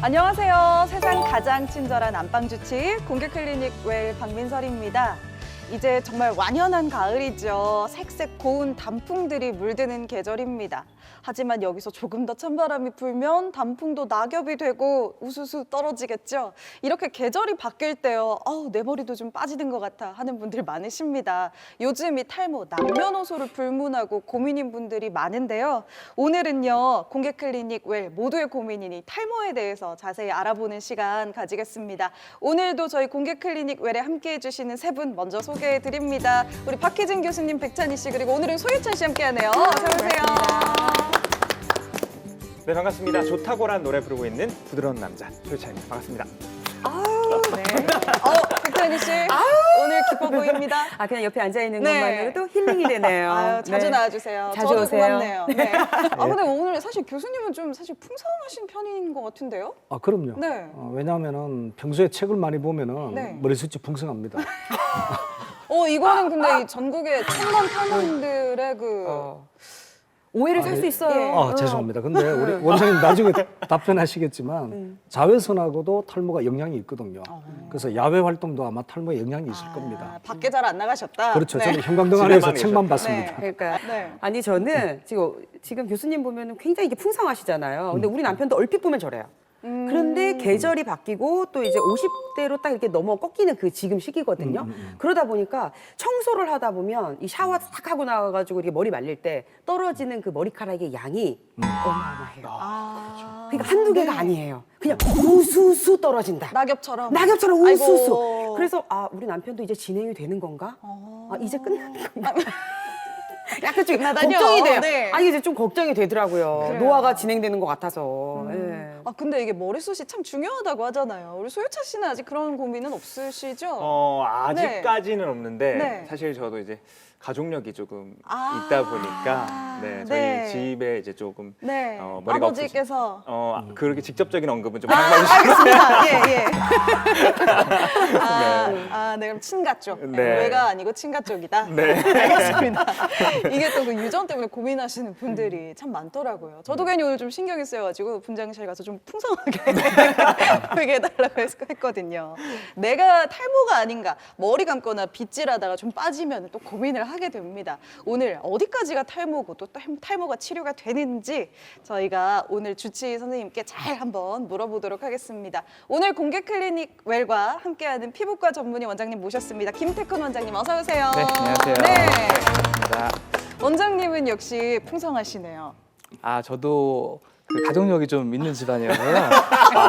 안녕하세요. 세상 가장 친절한 안방주치 공개클리닉 웰 박민설입니다. 이제 정말 완연한 가을이죠. 색색 고운 단풍들이 물드는 계절입니다. 하지만 여기서 조금 더 찬바람이 불면 단풍도 낙엽이 되고 우수수 떨어지겠죠. 이렇게 계절이 바뀔 때요. 내 머리도 좀 빠지는 것 같아 하는 분들 많으십니다. 요즘 이 탈모, 남녀노소를 불문하고 고민인 분들이 많은데요. 오늘은요. 공개클리닉 웰 모두의 고민인 이 탈모에 대해서 자세히 알아보는 시간 가지겠습니다. 오늘도 저희 공개클리닉 웰에 함께해 주시는 세 분 먼저 소개해 드립니다. 우리 박희진 교수님, 백찬희 씨, 그리고 오늘은 소유찬 씨 함께하네요. 어서 오세요. 네, 반갑습니다. 좋다고란 노래 부르고 있는 부드러운 남자 소유찬입니다. 반갑습니다. 네. 백찬희 씨, 오늘 기뻐 보입니다. 그냥 옆에 앉아있는 네. 것만으로도 힐링이 되네요. 자주 네. 나와주세요. 자주 저도 오세요. 고맙네요. 네. 근데 오늘 사실 교수님은 좀 사실 풍성하신 편인 것 같은데요? 그럼요. 네. 왜냐하면은 평소에 책을 많이 보면은 네. 머리숱이 풍성합니다. 이거는 근데 이 전국의 천만 탈모인들의 오해를 살 수 있어요. 죄송합니다. 근데 우리 원장님 나중에 답변하시겠지만 자외선하고도 탈모가 영향이 있거든요. 그래서 야외 활동도 아마 탈모에 영향이 있을 겁니다. 밖에 잘 안 나가셨다? 그렇죠. 네. 저는 형광등 안에서 집에만 책만 계셨다. 봤습니다. 그러니까 네. 아니 저는 지금 교수님 보면은 굉장히 이게 풍성하시잖아요. 근데 우리 남편도 얼핏 보면 저래요. 그런데 계절이 바뀌고 또 이제 50대로 딱 이렇게 넘어 꺾이는 그 지금 시기거든요. 그러다 보니까 청소를 하다 보면 이 샤워 딱 하고 나와가지고 이렇게 머리 말릴 때 떨어지는 그 머리카락의 양이 어마어마해요. 그러니까 한두 개가 아니에요. 그냥 우수수 떨어진다. 낙엽처럼. 낙엽처럼 우수수. 아이고. 그래서 우리 남편도 이제 진행이 되는 건가? 이제 끝나는 건가? 약간 좀 끝나다뇨. 걱정이 돼요. 네. 이제 좀 걱정이 되더라고요. 그래요. 노화가 진행되는 것 같아서. 예. 근데 이게 머리숱이 참 중요하다고 하잖아요. 우리 소유찬 씨는 아직 그런 고민은 없으시죠? 아직까지는 없는데 네. 사실 저도 이제 가족력이 조금 아. 있다 보니까 저희 네. 집에 이제 조금 네. 머리가 아버지께서. 그렇게 직접적인 언급은 좀 하지 마주시고 알겠습니다. 예. 네, 그럼 친가 쪽. 네. 외가 아니고 친가 쪽이다. 네. 알겠습니다. 이게 또 그 유전 때문에 고민하시는 분들이 참 많더라고요. 저도 괜히 오늘 좀 신경이 쓰여가지고 분장실 가서 좀 풍성하게 보이게 해달라고 했거든요. 내가 탈모가 아닌가, 머리 감거나 빗질하다가 좀 빠지면 또 고민을 하게 됩니다. 오늘 어디까지가 탈모고 또 탈모가 치료가 되는지 저희가 오늘 주치 선생님께 잘 한번 물어보도록 하겠습니다. 오늘 공개 클리닉 웰과 함께하는 피부과 전문의 원장님 모셨습니다. 김태근 원장님 어서 오세요. 네, 안녕하세요. 네. 반갑습니다. 원장님은 역시 풍성하시네요. 저도 그 가족력이 좀 있는 집안이어서요.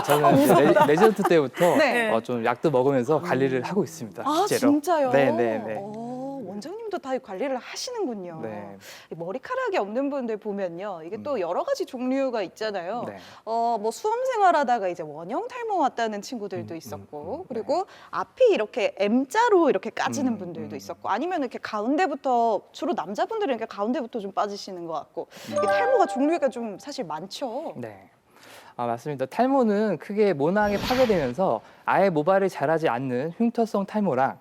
저는 이제 레지던트 때부터 네. 좀 약도 먹으면서 관리를 하고 있습니다. 실제로. 진짜요? 네네네. 원장님도 다 관리를 하시는군요. 네. 이 머리카락이 없는 분들 보면요, 이게 또 여러 가지 종류가 있잖아요. 네. 뭐 수험 생활하다가 이제 원형 탈모 왔다는 친구들도 있었고, 그리고 앞이 이렇게 M자로 이렇게 까지는 분들도 있었고, 아니면 이렇게 가운데부터 주로 남자분들은 이렇게 가운데부터 좀 빠지시는 것 같고, 이 탈모가 종류가 좀 사실 많죠. 네. 맞습니다. 탈모는 크게 모낭에 파괴되면서 아예 모발이 자라지 않는 흉터성 탈모랑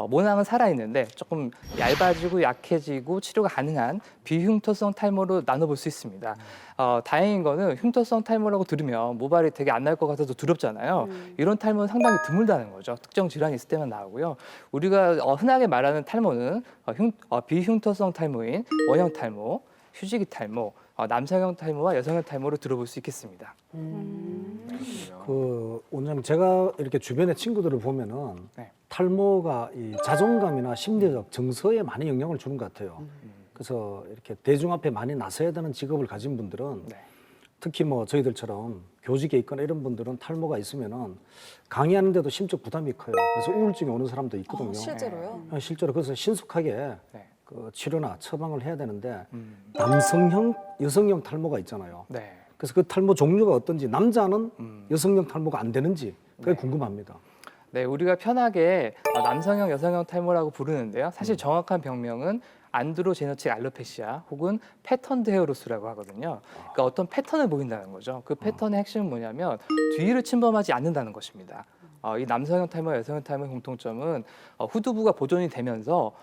모낭은 살아있는데 조금 얇아지고 약해지고 치료가 가능한 비흉터성 탈모로 나눠볼 수 있습니다. 다행인 거는 흉터성 탈모라고 들으면 모발이 되게 안 날 것 같아서 두렵잖아요. 이런 탈모는 상당히 드물다는 거죠. 특정 질환이 있을 때만 나오고요. 우리가 흔하게 말하는 탈모는 비흉터성 탈모인 원형 탈모, 휴지기 탈모, 남성형 탈모와 여성형 탈모로 들어볼 수 있겠습니다. 원장님 제가 이렇게 주변의 친구들을 보면은 네. 탈모가 이 자존감이나 심리적 정서에 많이 영향을 주는 것 같아요. 그래서 이렇게 대중 앞에 많이 나서야 되는 직업을 가진 분들은 네. 특히 뭐 저희들처럼 교직에 있거나 이런 분들은 탈모가 있으면은 강의하는데도 심적 부담이 커요. 그래서 우울증이 오는 사람도 있거든요. 실제로요? 실제로 그래서 신속하게 네. 그 치료나 처방을 해야 되는데 남성형, 여성형 탈모가 있잖아요. 네. 그래서 그 탈모 종류가 어떤지, 남자는 여성형 탈모가 안 되는지 그게 궁금합니다. 네, 우리가 편하게 남성형, 여성형 탈모라고 부르는데요. 사실 정확한 병명은 안드로제너틱 알로페시아 혹은 패턴드 헤어로스라고 하거든요. 그러니까 어떤 패턴을 보인다는 거죠. 그 패턴의 핵심은 뭐냐면 뒤를 침범하지 않는다는 것입니다. 이 남성형 탈모, 여성형 탈모의 공통점은 후두부가 보존이 되면서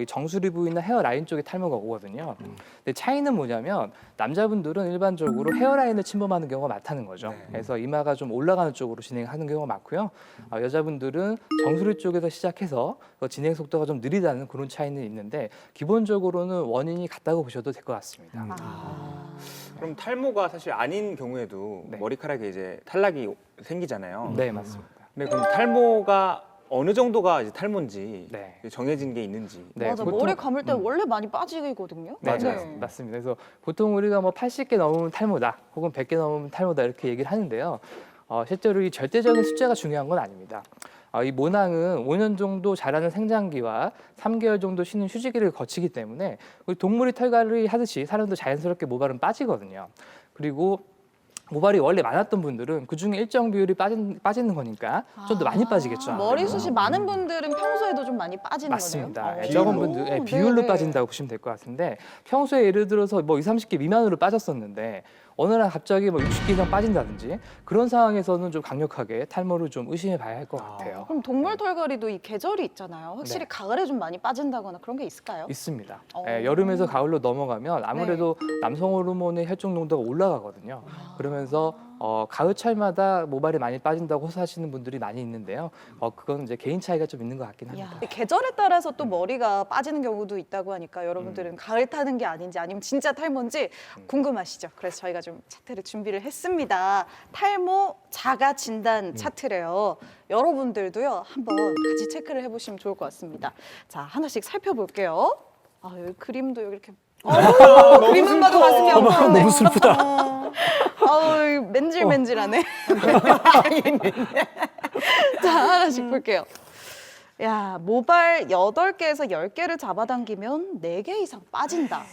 이 정수리 부위나 헤어라인 쪽에 탈모가 오거든요. 근데 차이는 뭐냐면 남자분들은 일반적으로 헤어라인을 침범하는 경우가 많다는 거죠. 그래서 이마가 좀 올라가는 쪽으로 진행하는 경우가 많고요. 여자분들은 정수리 쪽에서 시작해서 진행 속도가 좀 느리다는 그런 차이는 있는데 기본적으로는 원인이 같다고 보셔도 될 것 같습니다. 그럼 탈모가 사실 아닌 경우에도 네. 머리카락에 이제 탈락이 생기잖아요. 네, 맞습니다. 근데 그럼 탈모가 어느 정도가 이제 탈모인지 네. 정해진 게 있는지. 네, 맞아, 보통- 머리 감을 때 원래 많이 빠지거든요. 네, 맞아요. 맞습니다. 그래서 보통 우리가 뭐 80개 넘으면 탈모다, 혹은 100개 넘으면 탈모다 이렇게 얘기를 하는데요. 실제로 이 절대적인 숫자가 중요한 건 아닙니다. 이 모낭은 5년 정도 자라는 생장기와 3개월 정도 쉬는 휴지기를 거치기 때문에 우리 동물이 털갈이 하듯이 사람도 자연스럽게 모발은 빠지거든요. 그리고 모발이 원래 많았던 분들은 그중에 일정 비율이 빠지는 거니까 좀 더 많이 빠지겠죠. 머리숱이 많은 분들은 평소에도 좀 많이 빠지는 맞습니다. 거네요. 예, 적은 분들 오, 비율로 네네. 빠진다고 보시면 될 것 같은데 평소에 예를 들어서 뭐 20, 30개 미만으로 빠졌었는데 어느 날 갑자기 뭐 60개 이상 빠진다든지 그런 상황에서는 좀 강력하게 탈모를 좀 의심해 봐야 할 것 같아요. 그럼 동물 털갈이도 이 계절이 있잖아요. 확실히 네. 가을에 좀 많이 빠진다거나 그런 게 있을까요? 있습니다. 어. 예, 여름에서 가을로 넘어가면 아무래도 남성 호르몬의 혈중 농도가 올라가거든요. 그러면서 가을철마다 모발이 많이 빠진다고 호소하시는 분들이 많이 있는데요. 그건 이제 개인 차이가 좀 있는 것 같긴 합니다. 야, 계절에 따라서 또 머리가 빠지는 경우도 있다고 하니까 여러분들은 가을 타는 게 아닌지 아니면 진짜 탈모인지 궁금하시죠? 그래서 저희가 좀 차트를 준비를 했습니다. 탈모 자가 진단 차트래요. 여러분들도요 한번 같이 체크를 해보시면 좋을 것 같습니다. 자, 하나씩 살펴볼게요. 여기 그림도 여기 이렇게 그림만 봐도 가슴이 아프네. 너무 슬프다. 아우 맨질맨질하네. 자, 하나씩 볼게요. 야, 모발 8개에서 10개를 잡아당기면 4개 이상 빠진다.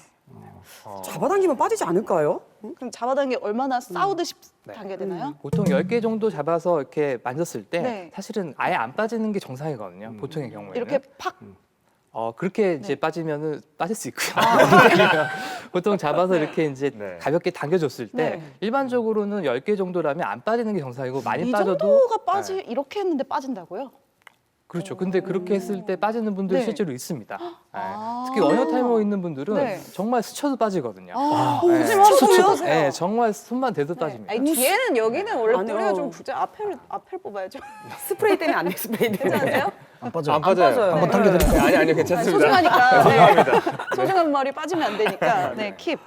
잡아당기면 빠지지 않을까요? 그럼 잡아당기 얼마나 싸우듯이 네. 당겨야 되나요? 보통 10개 정도 잡아서 이렇게 만졌을 때 네. 사실은 아예 안 빠지는 게 정상이거든요. 보통의 경우에는. 이렇게 팍 그렇게 이제 빠지면은 빠질 수 있고요. 아. 보통 잡아서 이렇게 이제 네. 가볍게 당겨줬을 때 네. 일반적으로는 10개 정도라면 안 빠지는 게 정상이고 많이 이 빠져도 정도가 네. 이렇게 했는데 빠진다고요? 그렇죠. 근데 그렇게 했을 때 빠지는 분들이 네. 실제로 있습니다. 네. 아. 특히 원형 탈모 있는 분들은 네. 정말 스쳐도 빠지거든요. 오지 네. 마세요. 네, 정말 손만 대도 빠집니다. 아니, 뒤에는 여기는 원래 아니요. 뿌리가 좀 부자. 앞을 뽑아야죠. 스프레이 때문에 안 돼, 스프레이 때문에. 괜찮으세요? 안 빠져. 안 빠져요. 빠져요. 한번 네. 당겨드릴까요? 아니 괜찮습니다. 소중하니까. 네. 소중한 머리 빠지면 안 되니까. 네, 킵.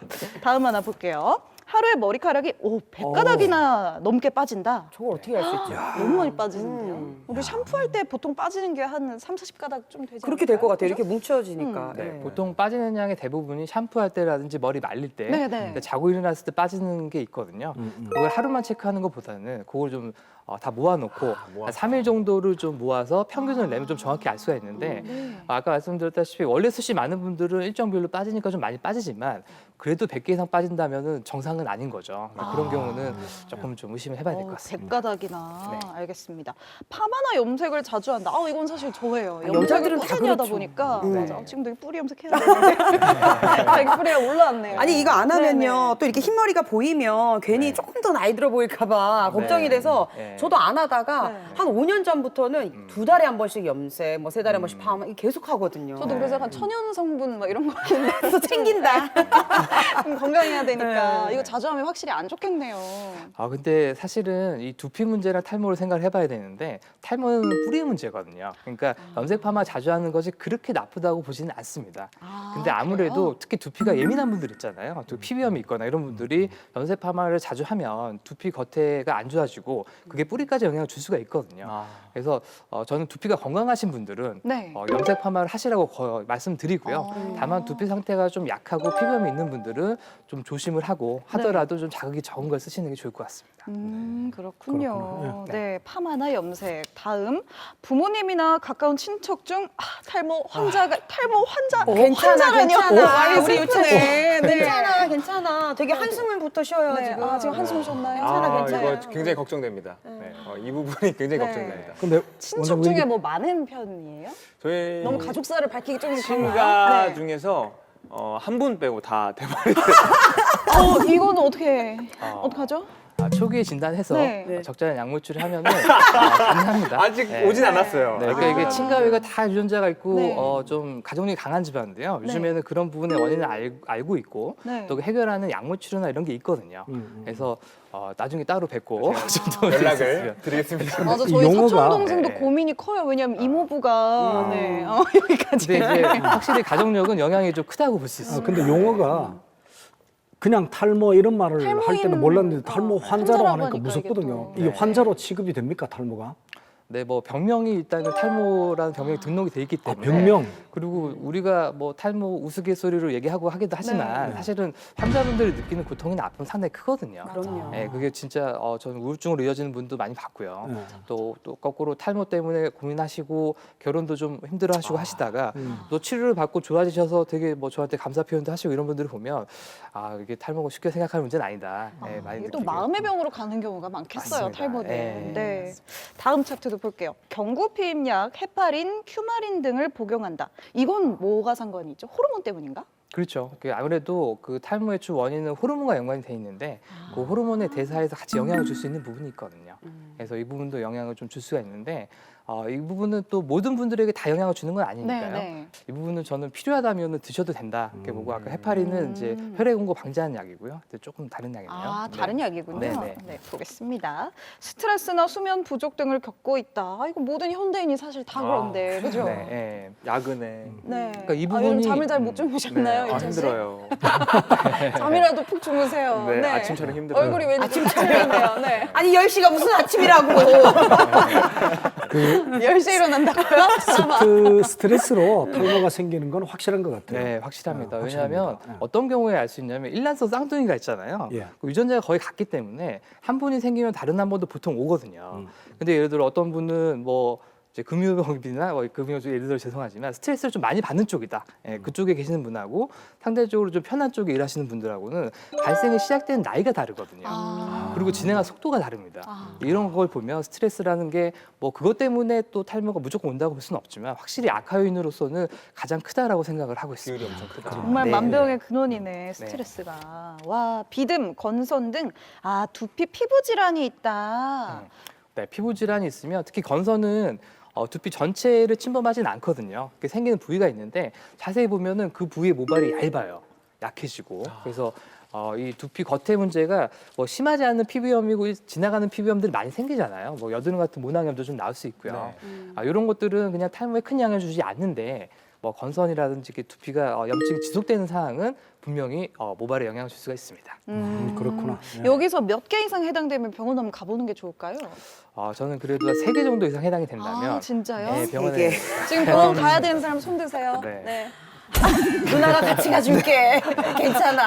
다음 하나 볼게요. 하루에 머리카락이 100가닥이나 넘게 빠진다. 저걸 어떻게 할 수 있죠? 너무 많이 빠지는데요. 우리 샴푸할 때 보통 빠지는 게 한 30가닥 좀 되지 그렇게 될 것 같아요. 않을까요? 이렇게 뭉쳐지니까. 네, 네. 보통 빠지는 양의 대부분이 샴푸할 때라든지 머리 말릴 때 네, 네. 그러니까 자고 일어났을 때 빠지는 게 있거든요. 그걸 하루만 체크하는 것보다는 그걸 좀 다 모아놓고 한 3일 정도를 좀 모아서 평균을 내면 좀 정확히 알 수가 있는데 아까 말씀드렸다시피 원래 숱이 많은 분들은 일정 비율로 빠지니까 좀 많이 빠지지만 그래도 100개 이상 빠진다면은 정상은 아닌 거죠. 그러니까 그런 경우는 조금 좀 의심을 해봐야 될 것 같습니다. 100가닥이나. 네. 알겠습니다. 파마나 염색을 자주 한다. 이건 사실 저예요. 염색을 여자들은 다 꾸준히 하다 그렇죠. 보니까. 네. 맞아. 지금도 이 뿌리 염색해야 되는데. 자기 뿌리가 올라왔네요. 아니 이거 안 하면요 네네. 또 이렇게 흰머리가 보이면 괜히 네. 조금 더 나이 들어 보일까봐 걱정이 돼서 네. 저도 안 하다가 네. 한 5년 전부터는 2달에 한 번씩 염색, 뭐 3달에 한 번씩 파마 이게 계속 하거든요. 저도 그래서 약간 천연 성분 막 이런 거 그래서 챙긴다. 좀 건강해야 되니까 네. 이거 자주 하면 확실히 안 좋겠네요. 근데 사실은 이 두피 문제랑 탈모를 생각을 해봐야 되는데 탈모는 뿌리 문제거든요. 그러니까 염색 파마 자주 하는 것이 그렇게 나쁘다고 보지는 않습니다. 근데 아무래도 특히 두피가 예민한 분들 있잖아요. 피부염이 있거나 이런 분들이 염색 파마를 자주 하면 두피 겉에가 안 좋아지고 그게 뿌리까지 영향을 줄 수가 있거든요. 그래서 저는 두피가 건강하신 분들은 네. 염색 파마를 하시라고 말씀드리고요. 다만 두피 상태가 좀 약하고 피부염이 있는 분들은 좀 조심을 하고 하더라도 좀 자극이 적은 걸 쓰시는 게 좋을 것 같습니다. 그렇군요. 그렇군요. 네, 파마나 염색. 다음 부모님이나 가까운 친척 중 탈모 환자가 탈모 환자 환자라뇨? 괜찮아. 우리 유치네. 괜찮아. 되게 한숨을부터 쉬어요 네. 지금. 지금 한숨 쉬었나요? 이거 굉장히 걱정됩니다. 네. 이 부분이 굉장히 네. 걱정됩니다. 근데 친척 원장님 중에 뭐 많은 편이에요? 저희 너무 가족사를 밝히기 좀 친가 그런가요? 네. 중에서 한 분 빼고 다 대발이 이거는 어떻게 어떡하죠? 초기에 진단해서 네. 적절한 약물 치료를 하면은 가능합니다. 아직 네. 오진 않았어요. 네, 그러니까 이게 친가위가 다 유전자가 있고 네. 좀 가족력이 강한 집안인데요. 네. 요즘에는 그런 부분의 원인을 알고 있고 네. 또 해결하는 약물 치료나 이런 게 있거든요. 그래서 나중에 따로 뵙고 좀 도움이 연락을 됐으면. 드리겠습니다. 맞아, 이 저희 용어가- 사촌 동생도 네. 고민이 커요. 왜냐면 이모부가 네, 여기까지. 근데 이제 확실히 가족력은 영향이 좀 크다고 볼 수 있습니다. 근데 용어가 그냥 탈모 이런 말을 할 탈모인, 때는 몰랐는데 탈모 환자라고 환자라고 하니까 하니까 무섭거든요. 이게 또. 이게 네. 환자로 취급이 됩니까 탈모가? 네, 뭐 병명이 일단은 탈모라는 병명이 등록이 돼 있기 아, 때문에 병명. 그리고 우리가 뭐 탈모 우스갯소리로 얘기하고 하기도 하지만 네. 사실은 환자분들이 느끼는 고통이나 아픔은 상당히 크거든요. 그럼요. 네, 그게 진짜 저는 우울증으로 이어지는 분도 많이 봤고요. 네. 또 거꾸로 탈모 때문에 고민하시고 결혼도 좀 힘들어하시고 하시다가 또 치료를 받고 좋아지셔서 되게 뭐 저한테 감사 표현도 하시고 이런 분들을 보면 이게 탈모가 쉽게 생각할 문제는 아니다. 네, 많이 이게 또 느끼게 마음의 병으로 가는 경우가 많겠어요, 맞습니다. 탈모는. 네. 네. 다음 차트도 볼게요. 경구피임약, 헤파린, 큐마린 등을 복용한다. 이건 뭐가 상관이죠? 호르몬 때문인가? 그렇죠. 아무래도 그 탈모의 주 원인은 호르몬과 연관이 돼 있는데 그 호르몬의 대사에서 같이 영향을 줄 수 있는 부분이 있거든요. 그래서 이 부분도 영향을 좀 줄 수가 있는데 이 부분은 또 모든 분들에게 다 영향을 주는 건 아니니까요. 네. 이 부분은 저는 필요하다면 드셔도 된다. 이렇게 보고 아까 헤파린은 이제 혈액 공고 방지하는 약이고요. 근데 조금 다른 약이네요. 아, 네. 다른 약이군요. 네네. 네, 보겠습니다. 스트레스나 수면 부족 등을 겪고 있다. 이거 모든 현대인이 사실 다 그런데, 그죠? 네, 네. 야근에 네. 그러니까 이 요즘 부분이- 잠을 잘 못 주무셨나요? 아, 이철 씨? 힘들어요. 잠이라도 푹 주무세요. 네, 아침처럼 힘들어요. 얼굴이 왠지 아침 차리네요. 네. 아니 10시가 무슨 아침이라고. 10시에 일어난다고요? 스트레스로 탈모가 생기는 건 확실한 것 같아요. 네, 확실합니다. 확실합니다. 왜냐하면 네. 어떤 경우에 알 수 있냐면 일란성 쌍둥이가 있잖아요. 예. 그 유전자가 거의 같기 때문에 한 분이 생기면 다른 한 분도 보통 오거든요. 근데 예를 들어 어떤 분은 뭐 이제 금융병이나 금융 쪽 예를 들어 죄송하지만 스트레스를 좀 많이 받는 쪽이다. 예, 그쪽에 계시는 분하고 상대적으로 좀 편한 쪽에 일하시는 분들하고는 발생이 시작되는 나이가 다르거든요. 그리고 진행한 속도가 다릅니다. 이런 걸 보면 스트레스라는 게 뭐 그것 때문에 또 탈모가 무조건 온다고 볼 수는 없지만 확실히 악화 요인으로서는 가장 크다라고 생각을 하고 있습니다. 비율이 엄청 크다. 정말 네. 만병의 근원이네, 스트레스가. 와, 비듬, 건선 등, 두피 피부 질환이 있다. 네, 피부 질환이 있으면 특히 건선은 두피 전체를 침범하진 않거든요. 생기는 부위가 있는데 자세히 보면은 그 부위의 모발이 얇아요, 약해지고. 그래서 이 두피 겉의 문제가 뭐 심하지 않은 피부염이고 지나가는 피부염들이 많이 생기잖아요. 뭐 여드름 같은 모낭염도 좀 나올 수 있고요. 이런 것들은 그냥 탈모에 큰 영향을 주지 않는데 뭐 건선이라든지 이렇게 두피가 염증이 지속되는 상황은 분명히 모발에 영향을 줄 수가 있습니다. 그렇구나. 네. 여기서 몇 개 이상 해당되면 병원 한번 가보는 게 좋을까요? 저는 그래도 3개 정도 이상 해당이 된다면 진짜요? 네, 병원에 세 개. 지금 병원 가야 되는 사람 손 드세요. 네. 네. 누나가 같이 가줄게. 괜찮아.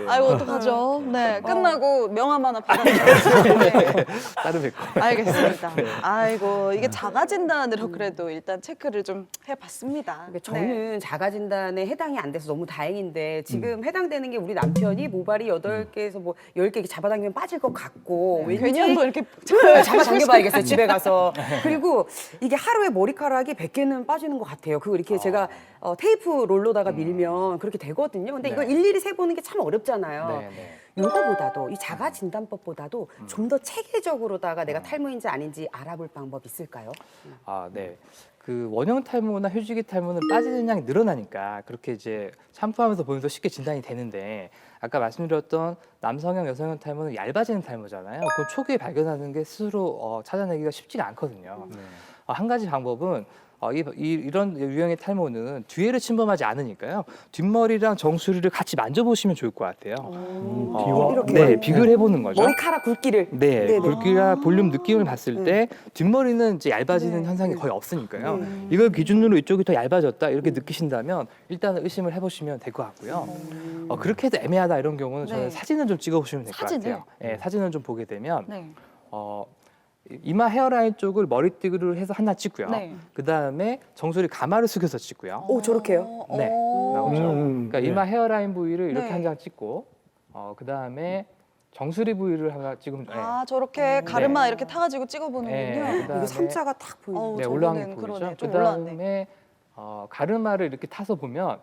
아이고, 어떡하죠? 네, 끝나고 명함 하나 받아주세요. 네. 따로 뵙고. 알겠습니다. 아이고, 이게 자가 진단으로 그래도 일단 체크를 좀 해봤습니다. 그러니까 저는 자가 진단에 해당이 안 돼서 너무 다행인데 지금 해당되는 게 우리 남편이 모발이 8개에서 뭐 10개 이렇게 잡아당기면 빠질 것 같고 왠지 괜히 한번 이렇게 잡아당겨봐야겠어요 집에 가서. 그리고 이게 하루에 머리카락이 100개는 빠지는 것 같아요. 그거 이렇게 제가 테이프 롤로다가 밀면 그렇게 되거든요. 근데 이걸 네. 일일이 세보는 게 참 어렵잖아요. 네, 네. 이거보다도 이 자가 진단법보다도 좀 더 체계적으로다가 내가 탈모인지 아닌지 알아볼 방법 있을까요? 네. 그 원형 탈모나 휴지기 탈모는 빠지는 양이 늘어나니까 그렇게 이제 샴푸하면서 보면서 쉽게 진단이 되는데 아까 말씀드렸던 남성형, 여성형 탈모는 얇아지는 탈모잖아요. 그럼 초기에 발견하는 게 스스로 찾아내기가 쉽지가 않거든요. 한 가지 방법은 이런 유형의 탈모는 뒤에를 침범하지 않으니까요. 뒷머리랑 정수리를 같이 만져보시면 좋을 것 같아요. 비와? 이렇게? 네, 비교를 해보는 거죠. 머리카락 굵기를. 네, 네네. 굵기와 볼륨 느낌을 봤을 때 뒷머리는 이제 얇아지는 현상이 거의 없으니까요. 이걸 기준으로 이쪽이 더 얇아졌다 이렇게 느끼신다면 일단 의심을 해보시면 될 것 같고요. 그렇게 해도 애매하다 이런 경우는 저는 네. 사진을 좀 찍어보시면 될 것 사진을? 같아요. 네, 사진을 좀 보게 되면 네. 이마 헤어라인 쪽을 머리띠로 해서 하나 찍고요. 네. 그 다음에 정수리 가마를 숙여서 찍고요. 오 저렇게요? 네, 나오죠. 그러니까 네. 이마 헤어라인 부위를 이렇게 네. 한 장 찍고, 그 다음에 정수리 부위를 하나 찍으면 네. 저렇게 가르마 네. 이렇게 타가지고 찍어보는군요. 네, 이거 삼자가 딱 보이네. 어우, 네, 저거는 올라간 게 그러네. 보이죠. 좀 그 올라왔네. 다음에 가르마를 이렇게 타서 보면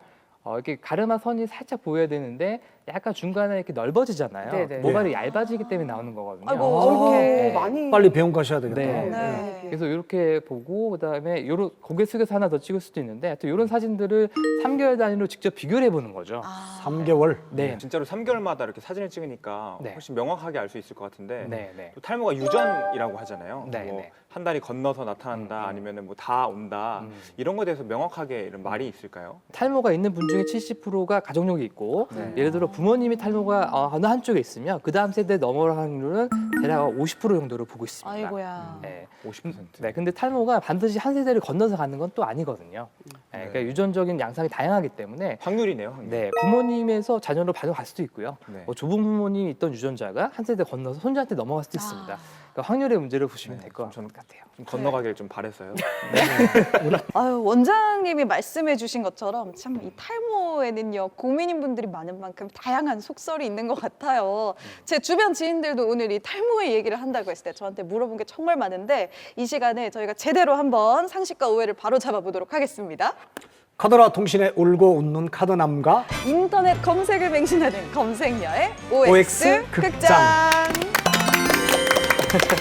이렇게 가르마 선이 살짝 보여야 되는데 약간 중간에 이렇게 넓어지잖아요. 네네. 모발이 얇아지기 때문에 나오는 거거든요. 아이고, 아이고, 이렇게. 많이 빨리 배움 가셔야 되겠다. 네. 네. 그래서 이렇게 보고 그다음에 요런 고개 숙여서 하나 더 찍을 수도 있는데 또 이런 사진들을 3개월 단위로 직접 비교를 해보는 거죠. 아, 3개월. 네. 진짜로 3개월마다 이렇게 사진을 찍으니까 네. 훨씬 명확하게 알 수 있을 것 같은데 네, 네. 또 탈모가 유전이라고 하잖아요. 네, 뭐 네. 한 달이 건너서 나타난다 아니면은 뭐 다 온다 이런 거에 대해서 명확하게 이런 말이 있을까요? 탈모가 있는 분 중에 70%가 가족력이 있고 네. 예를 들어 부모님이 탈모가 어느 한쪽에 있으면 그 다음 세대에 넘어갈 확률은 대략 50% 정도로 보고 있습니다. 아이고야. 네. 50%. 네, 근데 탈모가 반드시 한 세대를 건너서 가는 건 또 아니거든요. 네, 그러니까 유전적인 양상이 다양하기 때문에 확률이네요. 확률. 네, 부모님에서 자녀로 바로 갈 수도 있고요. 네. 조부 부모님이 있던 유전자가 한 세대 건너서 손자한테 넘어갈 수도 있습니다. 그러니까 확률의 문제를 보시면 네, 될 것 좀 같아요. 좀 건너가길 좀 바랬어요. 아유, 원장님이 말씀해주신 것처럼 참 이 탈모에는요 고민인 분들이 많은 만큼 다양한 속설이 있는 것 같아요. 제 주변 지인들도 오늘 이 탈모의 얘기를 한다고 했을 때 저한테 물어본 게 정말 많은데 이 시간에 저희가 제대로 한번 상식과 오해를 바로 잡아보도록 하겠습니다. 카더라 통신에 울고 웃는 카더남과 인터넷 검색을 맹신하는 검색녀의 OX, OX 극장. 극장.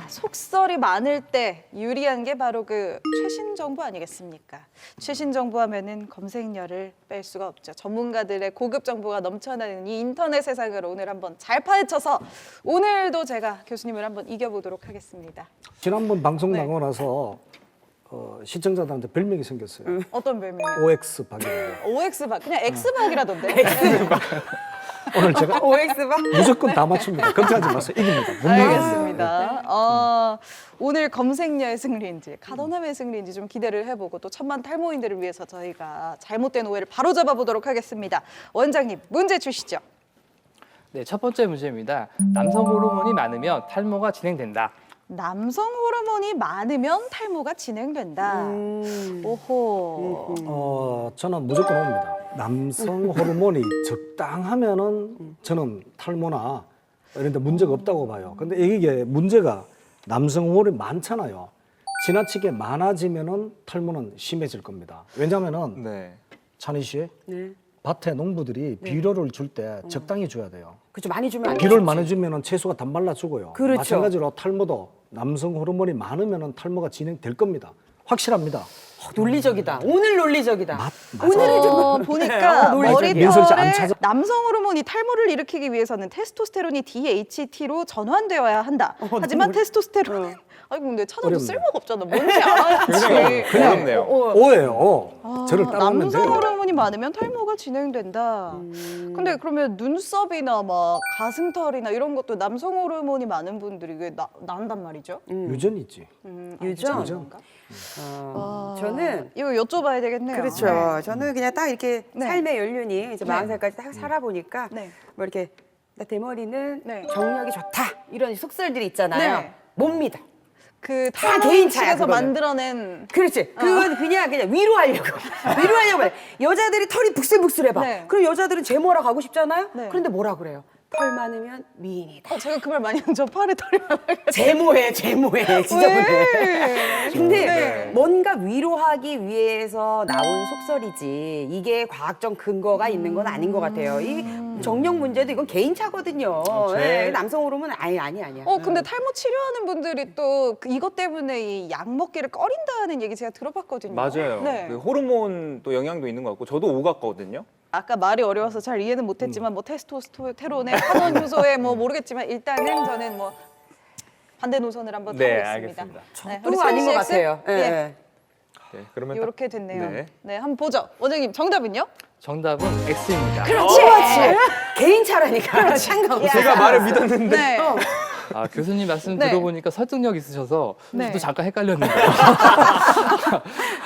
속설이 많을 때 유리한 게 바로 그 최신 정보 아니겠습니까? 최신 정보 하면은 검색녀를 뺄 수가 없죠. 전문가들의 고급 정보가 넘쳐나는 이 인터넷 세상을 오늘 한번 잘 파헤쳐서 오늘도 제가 교수님을 한번 이겨보도록 하겠습니다. 지난번 방송 네. 나가고 나서 시청자들한테 별명이 생겼어요. 어떤 별명이요? OX 박이라고. OX박, 그냥 X박이라던데. 오늘 제가 OX바? 무조건 다 맞춥니다. 걱정하지 마세요. 이깁니다. 분명히. 알겠습니다. 오늘 검색녀의 승리인지 카더남의 승리인지 좀 기대를 해보고 또 천만 탈모인들을 위해서 저희가 잘못된 오해를 바로잡아 보도록 하겠습니다. 원장님 문제 주시죠. 네, 첫 번째 문제입니다. 남성 호르몬이 많으면 탈모가 진행된다. 남성 호르몬이 많으면 탈모가 진행된다. 오호. 저는 무조건 옵니다. 남성 호르몬이 적당하면은 저는 탈모나 이런 데 문제가 없다고 봐요. 근데 이게 문제가 남성 호르몬이 많잖아요. 지나치게 많아지면은 탈모는 심해질 겁니다. 왜냐면은 네. 찬희 씨, 네. 밭에 농부들이 비료를 줄 때 적당히 줘야 돼요. 그렇죠. 많이 주면 안 비료를 되지. 많이 주면은 채소가 다 말라 죽어요. 그렇죠. 마찬가지로 탈모도 남성 호르몬이 많으면은 탈모가 진행될 겁니다. 확실합니다. 논리적이다. 오늘 논리적이다. 맞아요. 보니까 논리적이야. 민설 씨안 머리털에 찾아- 남성 호르몬이 탈모를 일으키기 위해서는 테스토스테론이 DHT로 전환되어야 한다. 하지만 테스토스테론 아이고 근데 찾아도 어렵네. 쓸모가 없잖아. 뭔지 알아야지. 그냥 어렵네요. 오예요. 저를 따라오면 남성 돼요. 호르몬이 많으면 탈모가 진행된다. 근데 그러면 눈썹이나 막 가슴털이나 이런 것도 남성 호르몬이 많은 분들이 왜 난단 말이죠? 유전이지. 유전? 유전 건가? 저는 이거 여쭤봐야 되겠네요. 그렇죠. 네. 저는 그냥 딱 이렇게 네. 삶의 연륜이 이제 네. 40살까지 딱 살아보니까 네. 뭐 이렇게 나 대머리는 네. 정력이 좋다 이런 속설들이 있잖아요. 네. 뭡니다. 그 다 탈모 개인 차야, 측에서 그거는. 만들어낸 그렇지. 그건 그냥 위로하려고. 위로하려고 해. 여자들이 털이 북슬북슬해봐. 네. 그럼 여자들은 제모하러 가고 싶잖아요. 네. 그런데 뭐라 그래요? 털 많으면 미인이다. 제가 그 말 많이 한저 팔에 털이 많아요. 제모해. 지저분해. 근데 네. 뭔가 위로하기 위해서 나온 속설이지 이게 과학적 근거가 있는 건 아닌 것 같아요. 이 정력 문제도 이건 개인차거든요. 예, 남성 호르몬 아니야. 근데 탈모 치료하는 분들이 또 이것 때문에 이 약 먹기를 꺼린다는 얘기 제가 들어봤거든요. 맞아요. 네. 그 호르몬 또 영향도 있는 것 같고 저도 오갔거든요. 아까 말이 어려워서 잘 이해는 못했지만 뭐 테스토스테론의 환원 효소에 뭐 모르겠지만 일단은 저는 뭐 반대 노선을 한번 네, 타고 있습니다. 알겠습니다. 네, 또 아닌 것 CX? 같아요. 예, 예. 예. 네, 그러면 이렇게 됐네요. 네. 네, 한번 보죠. 원장님 정답은요? 정답은 X입니다. 그렇지. 개인차라니까. 상관없어. 제가 말을 믿었는데 네. 교수님 말씀 네. 들어보니까 설득력 있으셔서 네. 저도 잠깐 헷갈렸는데.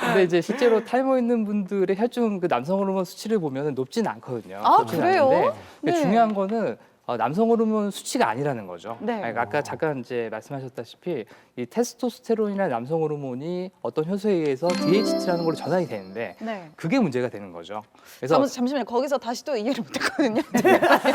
근데 이제 실제로 탈모 있는 분들의 혈중 그 남성 호르몬 수치를 보면 높지는 않거든요. 아, 높지는 그래요? 않은데 네. 중요한 거는 남성 호르몬 수치가 아니라는 거죠. 네. 그러니까 아까 잠깐 이제 말씀하셨다시피 이 테스토스테론이라는 남성 호르몬이 어떤 효소에 의해서 DHT라는 걸로 전환이 되는데 네. 그게 문제가 되는 거죠. 그래서 잠시만요. 거기서 다시 또 이해를 못했거든요.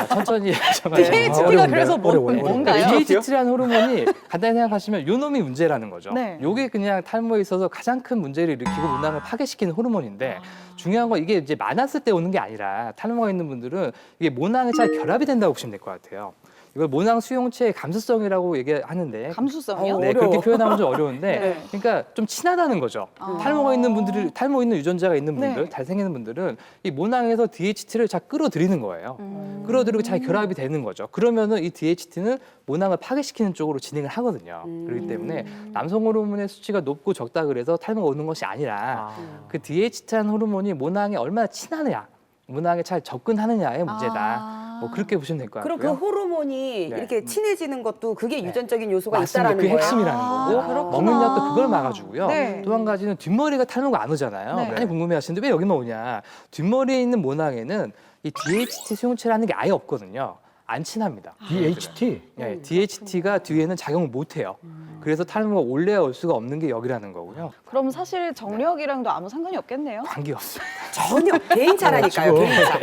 천천히 정말 DHT가 어려운데, 그래서 어려워요. 뭔가요? DHT라는 호르몬이 간단히 생각하시면 요 놈이 문제라는 거죠. 네. 요게 그냥 탈모에 있어서 가장 큰 문제를 일으키고 문항을 파괴시키는 호르몬인데 중요한 건 이게 이제 많았을 때 오는 게 아니라 탈모가 있는 분들은 이게 모낭이 잘 결합이 된다고 보시면 될 것 같아요. 이걸 모낭 수용체의 감수성이라고 얘기하는데 감수성이요? 네, 어려워. 그렇게 표현하면 좀 어려운데 네. 그러니까 좀 친하다는 거죠. 아. 탈모가 있는 분들이 탈모 있는 유전자가 있는 분들, 네. 잘생기는 분들은 이 모낭에서 DHT를 잘 끌어들이는 거예요. 끌어들이고 잘 결합이 되는 거죠. 그러면은 이 DHT는 모낭을 파괴시키는 쪽으로 진행을 하거든요. 그렇기 때문에 남성 호르몬의 수치가 높고 적다 그래서 탈모가 오는 것이 아니라 그 DHT라는 호르몬이 모낭에 얼마나 친하느냐, 모낭에 잘 접근하느냐의 문제다. 뭐 그렇게 보시면 될 것 같고요. 그럼 그 호르몬이 네. 이렇게 친해지는 것도 그게 유전적인 요소가 맞습니다. 있다라는 그게 거예요. 핵심이라는 아, 거고 그렇구나. 먹는 약도 그걸 막아주고요. 네. 또 한 가지는 뒷머리가 탈모가 안 오잖아요. 네. 많이 궁금해하시는데 왜 여기만 오냐? 뒷머리에 있는 모낭에는 이 DHT 수용체라는 게 아예 없거든요. 안 친합니다. DHT. 네, DHT가 뒤에는 작용을 못해요. 그래서 탈모가 올래야 올 수가 없는 게 여기라는 거고요. 그럼 사실 정력이랑도 아무 상관이 없겠네요. 관계 없습니다. 전혀 개인차라니까요. 지금. 개인차.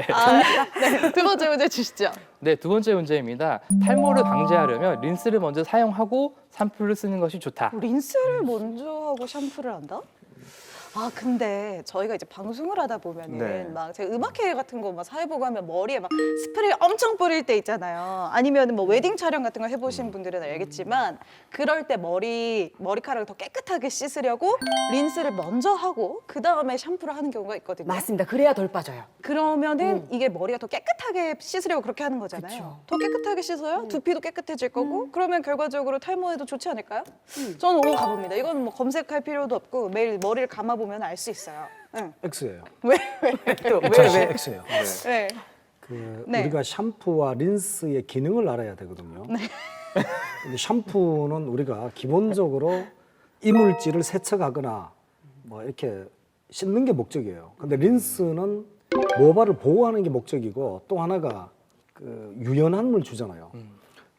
네, 두 번째 문제 주시죠. 네, 두 번째 문제입니다. 탈모를 방지하려면 린스를 먼저 사용하고 샴푸를 쓰는 것이 좋다. 린스를 먼저 하고 샴푸를 한다? 아 근데 저희가 이제 방송을 하다 보면은 네. 막 제가 음악회 같은 거 막 사회보고 하면 머리에 막 스프레이 엄청 뿌릴 때 있잖아요. 아니면 뭐 웨딩 촬영 같은 거 해보신 분들은 알겠지만 그럴 때 머리카락을 더 깨끗하게 씻으려고 린스를 먼저 하고 그 다음에 샴푸를 하는 경우가 있거든요. 맞습니다. 그래야 덜 빠져요. 그러면은 이게 머리가 더 깨끗하게 씻으려고 그렇게 하는 거잖아요. 그쵸. 더 깨끗하게 씻어야 두피도 깨끗해질 거고 그러면 결과적으로 탈모에도 좋지 않을까요? 저는 오늘 가봅니다. 이건 뭐 검색할 필요도 없고 매일 머리를 감아보면 알 수 있어요. 응. X예요. 왜? 자신 X예요. 네. 네. 우리가 샴푸와 린스의 기능을 알아야 되거든요. 근데 샴푸는 우리가 기본적으로 이물질을 세척하거나 뭐 이렇게 씻는 게 목적이에요. 근데 린스는 모발을 보호하는 게 목적이고 또 하나가 그 유연함을 주잖아요.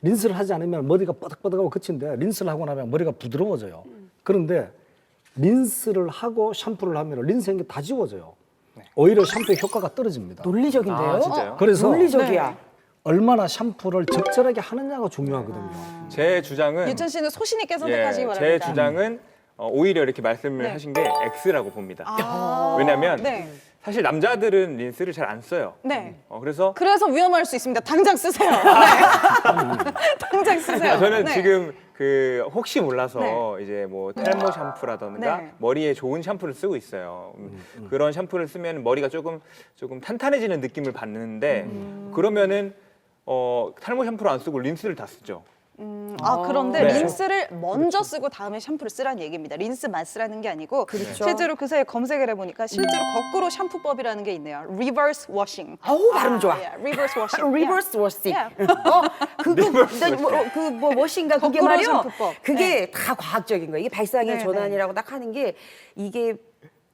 린스를 하지 않으면 머리가 뻐덕뻐덕하고 그친데 린스를 하고 나면 머리가 부드러워져요. 그런데 린스를 하고 샴푸를 하면 린스한 게 다 지워져요. 오히려 샴푸의 효과가 떨어집니다. 논리적인데요? 아, 진짜요? 그래서 논리적이야. 네. 얼마나 샴푸를 적절하게 하느냐가 중요하거든요. 제 주장은 유천 씨는 소신 있게 선택하시기 제 바랍니다. 주장은 오히려 이렇게 말씀을 네. 하신 게 X라고 봅니다. 아, 왜냐면 네. 사실 남자들은 린스를 잘 안 써요. 네. 그래서 그래서 위험할 수 있습니다. 당장 쓰세요. 네. 당장 쓰세요. 저는 네. 지금 그 혹시 몰라서 네. 이제 뭐 탈모 샴푸라던가 네. 머리에 좋은 샴푸를 쓰고 있어요. 그런 샴푸를 쓰면 머리가 조금 탄탄해지는 느낌을 받는데 그러면은 탈모 샴푸를 안 쓰고 린스를 다 쓰죠. 그런데 네. 린스를 먼저 쓰고 다음에 샴푸를 쓰라는 얘기입니다. 린스만 쓰라는 게 아니고 그렇죠. 실제로 그 사이에 검색을 해보니까 실제로 거꾸로 샴푸법이라는 게 있네요. Reverse washing. 아우, 발음 좋아. Reverse washing. 리버스 워싱. Yeah. 그거 워싱가 그게 거꾸로 말이요. 샴푸법. 그게 다 과학적인 거예요. 이게 발상의 네, 전환이라고 딱 하는 게 이게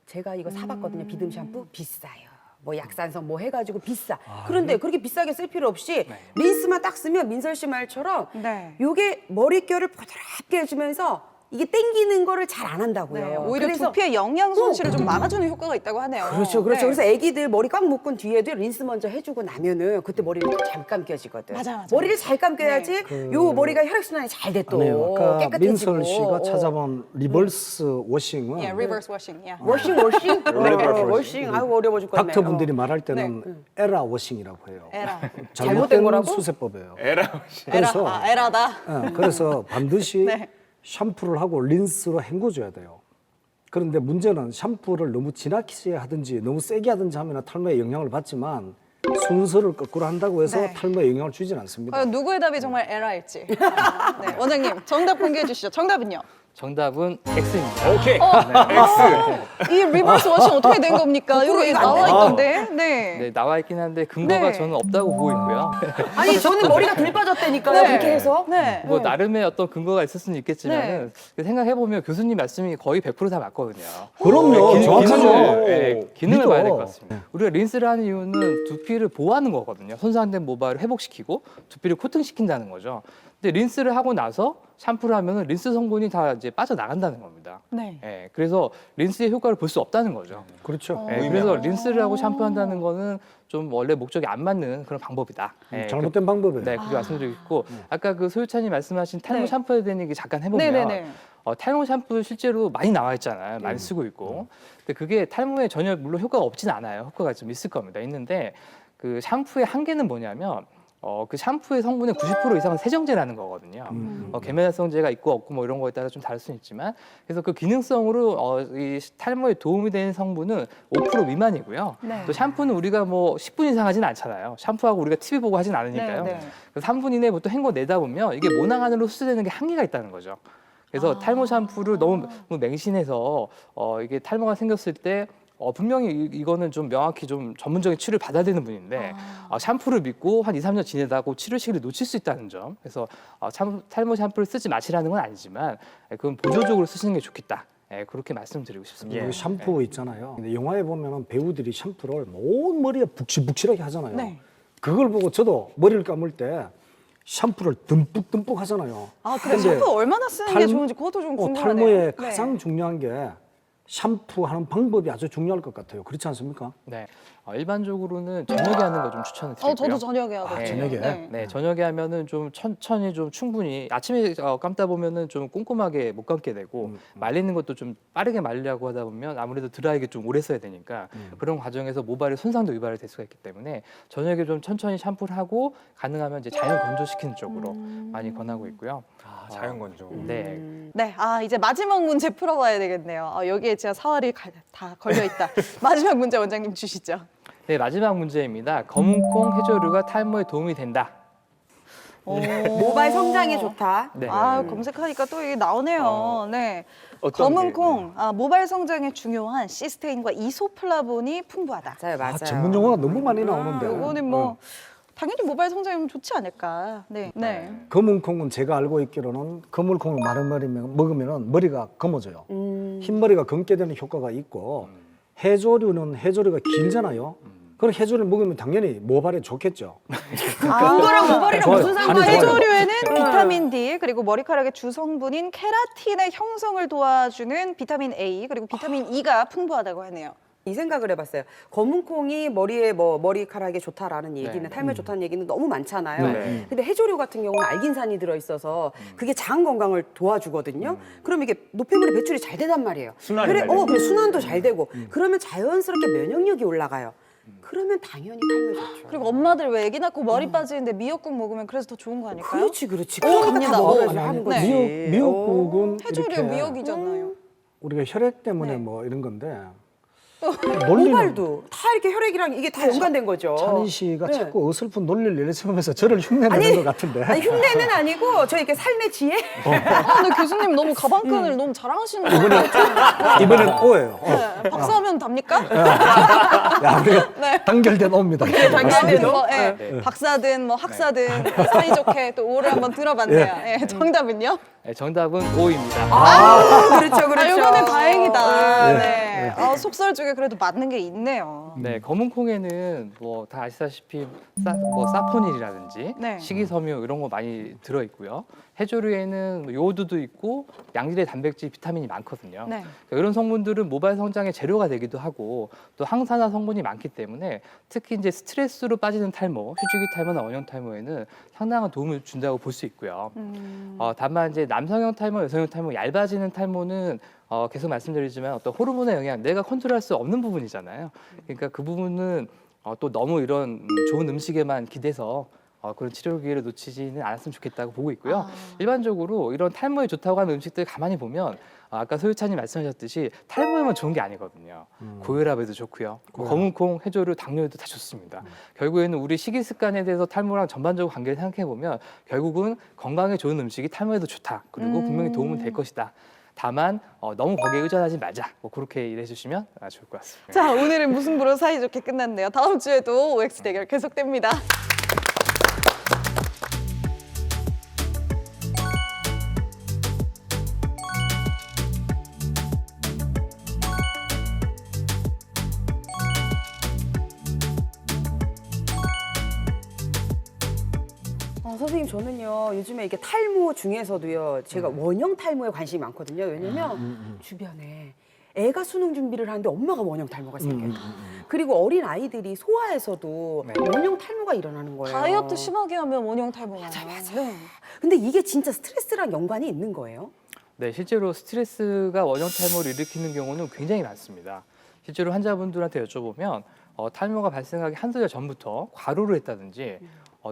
제가 이거 사봤거든요. 비듬 샴푸 비싸요. 뭐 약산성 뭐 해가지고 비싸. 그런데 그렇게 비싸게 쓸 필요 없이 린스만 딱 쓰면 민설 씨 말처럼 네. 요게 머릿결을 부드럽게 해주면서 이게 땡기는 거를 잘 안 한다고요. 네, 오히려 그래서 두피의 영양 손실을 좀 막아주는 효과가 있다고 하네요. 그렇죠, 그렇죠. 네. 그래서 애기들 머리 꽉 묶은 뒤에도 린스 먼저 해주고 나면은 그때 머리를 잘 감겨지거든. 맞아. 머리를 잘 감겨야지 요 머리가 혈액순환이 잘 돼 또 아니요, 아까 깨끗해지고. 민설 씨가 찾아본 리버스 워싱은 Yeah, reverse washing. Yeah. 워싱. 워싱. 아우 어려워 죽겠네. 닥터분들이 말할 때는 에라 워싱이라고 해요. 에라. 잘못된 거라고? 수세법이에요. 에라. 그래서 에라다. 그래서 반드시 네. 샴푸를 하고 린스로 헹궈줘야 돼요. 그런데 문제는 샴푸를 너무 진하게 하든지 너무 세게 하든지 하면 탈모에 영향을 받지만 순서를 거꾸로 한다고 해서 네. 탈모에 영향을 주진 않습니다. 과연 누구의 답이 정말 에라일지. 네, 원장님 정답 공개해 주시죠. 정답은요? 정답은 X입니다. 오케이. 이 리버스 워싱 어떻게 된 겁니까? 여기 이거 안 나와 되니까. 있던데. 네. 네, 나와 있긴 한데 근거가 네. 저는 없다고 보고 있고요. 아니 저는 머리가 덜 빠졌다니까요. 네. 그렇게 해서. 네. 뭐 나름의 어떤 근거가 있을 수는 있겠지만 생각해 보면 교수님 말씀이 거의 100% 다 맞거든요. 그럼요. 기- 정확하죠. 기능을, 네, 기능을 믿어. 봐야 될 것 같습니다. 우리가 린스를 하는 이유는 두피를 보호하는 거거든요. 손상된 모발을 회복시키고 두피를 코팅시킨다는 거죠. 근데 린스를 하고 나서 샴푸를 하면 린스 성분이 다 이제 빠져나간다는 겁니다. 네. 예, 그래서 린스의 효과를 볼 수 없다는 거죠. 그렇죠. 예, 그래서 린스를 하고 샴푸한다는 거는 좀 원래 목적이 안 맞는 그런 방법이다. 예, 잘못된 방법이에요. 네, 그렇게 말씀드리고 있고 아까 그 소유찬이 말씀하신 탈모 네. 샴푸에 대한 얘기 잠깐 해보면 네네네. 탈모 샴푸 실제로 많이 나와 있잖아요. 많이 쓰고 있고. 근데 그게 탈모에 전혀 물론 효과가 없진 않아요. 효과가 좀 있을 겁니다. 있는데 그 샴푸의 한계는 뭐냐면 그 샴푸의 성분의 90% 이상은 세정제라는 거거든요. 계면활성제가 있고 없고 뭐 이런 거에 따라 좀 다를 수 있지만 그래서 그 기능성으로 이 탈모에 도움이 되는 성분은 5% 미만이고요. 네. 또 샴푸는 우리가 뭐 10분 이상 하진 않잖아요. 샴푸하고 우리가 TV 보고 하진 않으니까요. 네, 네. 그래서 3분 이내에 보통 헹궈 내다 보면 이게 모낭 안으로 흡수되는 게 한계가 있다는 거죠. 그래서 탈모 샴푸를 너무 맹신해서 이게 탈모가 생겼을 때 분명히 이거는 좀 명확히 좀 전문적인 치료를 받아야 되는 분인데 샴푸를 믿고 한 2, 3년 지내다가 치료 시기를 놓칠 수 있다는 점. 그래서 탈모 샴푸를 쓰지 마시라는 건 아니지만 그건 보조적으로 쓰시는 게 좋겠다. 그렇게 말씀드리고 싶습니다. 그 샴푸 있잖아요. 근데 영화에 보면은 배우들이 샴푸를 온 머리에 북실북실하게 하잖아요. 네. 그걸 보고 저도 머리를 감을 때 샴푸를 듬뿍듬뿍 하잖아요. 아, 그래 근데 샴푸 얼마나 쓰는 게 좋은지 그것도 좀 궁금하네요. 탈모에 네. 가장 중요한 게 샴푸하는 방법이 아주 중요할 것 같아요. 그렇지 않습니까? 네, 일반적으로는 저녁에 하는 거 좀 추천을 드리고요. 저도 저녁에 하거든요. 저녁에? 네. 네, 저녁에 하면은 좀 천천히 좀 충분히 아침에 감다 보면은 좀 꼼꼼하게 못 감게 되고 말리는 것도 좀 빠르게 말리려고 하다 보면 아무래도 드라이기 좀 오래 써야 되니까 그런 과정에서 모발의 손상도 유발이 될 수가 있기 때문에 저녁에 좀 천천히 샴푸를 하고 가능하면 이제 자연 건조시키는 쪽으로 많이 권하고 있고요. 자연 건조. 네. 네, 이제 마지막 문제 풀어봐야 되겠네요. 여기에 진짜 사활이 다 걸려 있다. 마지막 문제 원장님 주시죠. 네, 마지막 문제입니다. 검은콩 해조류가 탈모에 도움이 된다. 모발 성장에 좋다. 네. 검색하니까 또 이게 나오네요. 네. 어떤 검은 게, 콩, 모발 성장에 중요한 시스테인과 이소플라본이 풍부하다. 맞아요, 맞아요. 전문 용어가 너무 많이 나오는데. 요거는 뭐 당연히 모발 성장이면 좋지 않을까. 네. 네. 검은 콩은 제가 알고 있기로는 검은 콩을 마른 머리면 먹으면 머리가 검어져요. 흰 머리가 검게 되는 효과가 있고 해조류는 해조류가 길잖아요. 그럼 해조류를 먹으면 당연히 모발에 좋겠죠. 그거랑 모발이랑 좋아요. 무슨 아니, 상관이에요? 좋아요. 해조류에는 비타민 D 그리고 머리카락의 주성분인 케라틴의 형성을 도와주는 비타민 A 그리고 비타민 E가 풍부하다고 하네요. 이 생각을 해봤어요. 검은 콩이 머리에 머리카락에 좋다라는 얘기는 네. 탈모에 좋다는 얘기는 너무 많잖아요. 네. 근데 해조류 같은 경우는 알긴산이 들어있어서 그게 장 건강을 도와주거든요. 그럼 이게 노폐물의 배출이 잘 되단 말이에요. 순환이 잘 되고. 그래 순환도 잘 되고 그러면 자연스럽게 면역력이 올라가요. 그러면 당연히 탈모 좋죠. 그리고 엄마들 왜 애기 낳고 머리 빠지는데 미역국 먹으면 그래서 더 좋은 거 아닐까요? 그렇지. 오, 그거 갑니다. 다 먹어야지 오, 하는 네. 거지. 미역국은 해조류 이렇게 미역이잖아요. 우리가 혈액 때문에 네. 뭐 이런 건데 모발도 다 이렇게 혈액이랑 이게 다 연관된 거죠. 찬희 씨가 네. 자꾸 어설픈 논리를 내세우면서 저를 흉내내는 것 같은데. 아니 흉내는 아니고 저 이렇게 삶의 지혜. 근데 교수님 너무 가방끈을 너무 자랑하시는 거 이번엔 오예요. 네, 박사하면 답니까? 야, 우리가 단결된 옵니다. 단결된 오? 박사든 뭐 학사든 사이좋게 또 오를 한번 들어봤네요. 예, 정답은요? 네, 정답은 O입니다. 그렇죠, 그렇죠. 이거는 다행이다. 네. 속설 중에 그래도 맞는 게 있네요. 네, 검은 콩에는 뭐 다 아시다시피 사포닌이라든지 네. 식이섬유 이런 거 많이 들어 있고요. 해조류에는 뭐 요오드도 있고 양질의 단백질, 비타민이 많거든요. 네. 그러니까 이런 성분들은 모발 성장의 재료가 되기도 하고 또 항산화 성분이 많기 때문에 특히 이제 스트레스로 빠지는 탈모, 휴지기 탈모나 원형 탈모에는 상당한 도움을 준다고 볼 수 있고요. 다만 이제 남성형 탈모, 여성형 탈모, 얇아지는 탈모는 계속 말씀드리지만 어떤 호르몬의 영향, 내가 컨트롤할 수 없는 부분이잖아요. 그러니까 그 부분은 또 너무 이런 좋은 음식에만 기대서 그런 치료 기회를 놓치지는 않았으면 좋겠다고 보고 있고요. 일반적으로 이런 탈모에 좋다고 하는 음식들 가만히 보면 아까 소유찬이 말씀하셨듯이 탈모에만 좋은 게 아니거든요. 고혈압에도 좋고요. 검은콩, 해조류, 당뇨에도 다 좋습니다. 결국에는 우리 식이 습관에 대해서 탈모랑 전반적으로 관계를 생각해 보면 결국은 건강에 좋은 음식이 탈모에도 좋다. 그리고 분명히 도움은 될 것이다. 다만 너무 거기에 의존하지 말자. 뭐 그렇게 일해 주시면 좋을 것 같습니다. 자, 오늘은 무승부로 사이좋게 끝났네요. 다음 주에도 OX 대결 계속됩니다. 선생님 저는요 요즘에 이게 탈모 중에서도요 제가 원형 탈모에 관심이 많거든요. 왜냐면 주변에 애가 수능 준비를 하는데 엄마가 원형 탈모가 생겨요. 그리고 어린 아이들이 소아에서도 네. 원형 탈모가 일어나는 거예요. 다이어트 심하게 하면 원형 탈모가 맞아, 나요. 맞아. 네. 근데 이게 진짜 스트레스랑 연관이 있는 거예요? 네, 실제로 스트레스가 원형 탈모를 일으키는 경우는 굉장히 많습니다. 실제로 환자분들한테 여쭤보면 탈모가 발생하기 한두 달 전부터 과로를 했다든지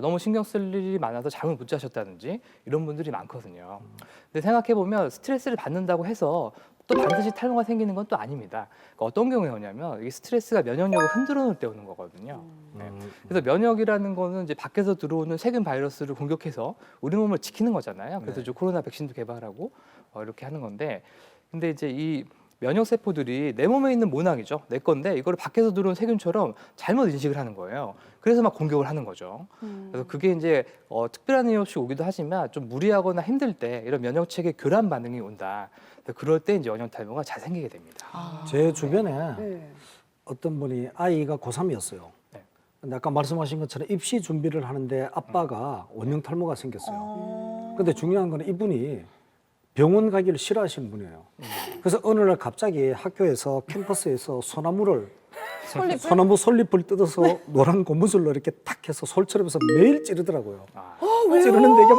너무 신경 쓸 일이 많아서 잠을 못 자셨다든지 이런 분들이 많거든요. 근데 생각해 보면 스트레스를 받는다고 해서 또 반드시 탈모가 생기는 건 또 아닙니다. 그러니까 어떤 경우에 오냐면 이게 스트레스가 면역력을 흔들어 놓을 때 오는 거거든요. 네. 그래서 면역이라는 거는 이제 밖에서 들어오는 세균 바이러스를 공격해서 우리 몸을 지키는 거잖아요. 그래서 이제 코로나 백신도 개발하고 이렇게 하는 건데, 근데 이제 이 면역 세포들이 내 몸에 있는 모낭이죠. 내 건데 이거를 밖에서 들어온 세균처럼 잘못 인식을 하는 거예요. 그래서 막 공격을 하는 거죠. 그래서 그게 이제 특별한 이유 없이 오기도 하지만 좀 무리하거나 힘들 때 이런 면역 체계 교란 반응이 온다. 그럴 때 이제 원형 탈모가 잘 생기게 됩니다. 제 주변에 네. 어떤 분이 아이가 고3이었어요. 네. 근데 아까 말씀하신 것처럼 입시 준비를 하는데 아빠가 원형 탈모가 생겼어요. 근데 중요한 건 이분이 병원 가기를 싫어하시는 분이에요. 그래서 어느 날 갑자기 학교에서 캠퍼스에서 소나무 솔잎을 뜯어서 노란 고무줄로 이렇게 탁 해서 솔처럼 해서 매일 찌르더라고요. 찌르는데 이게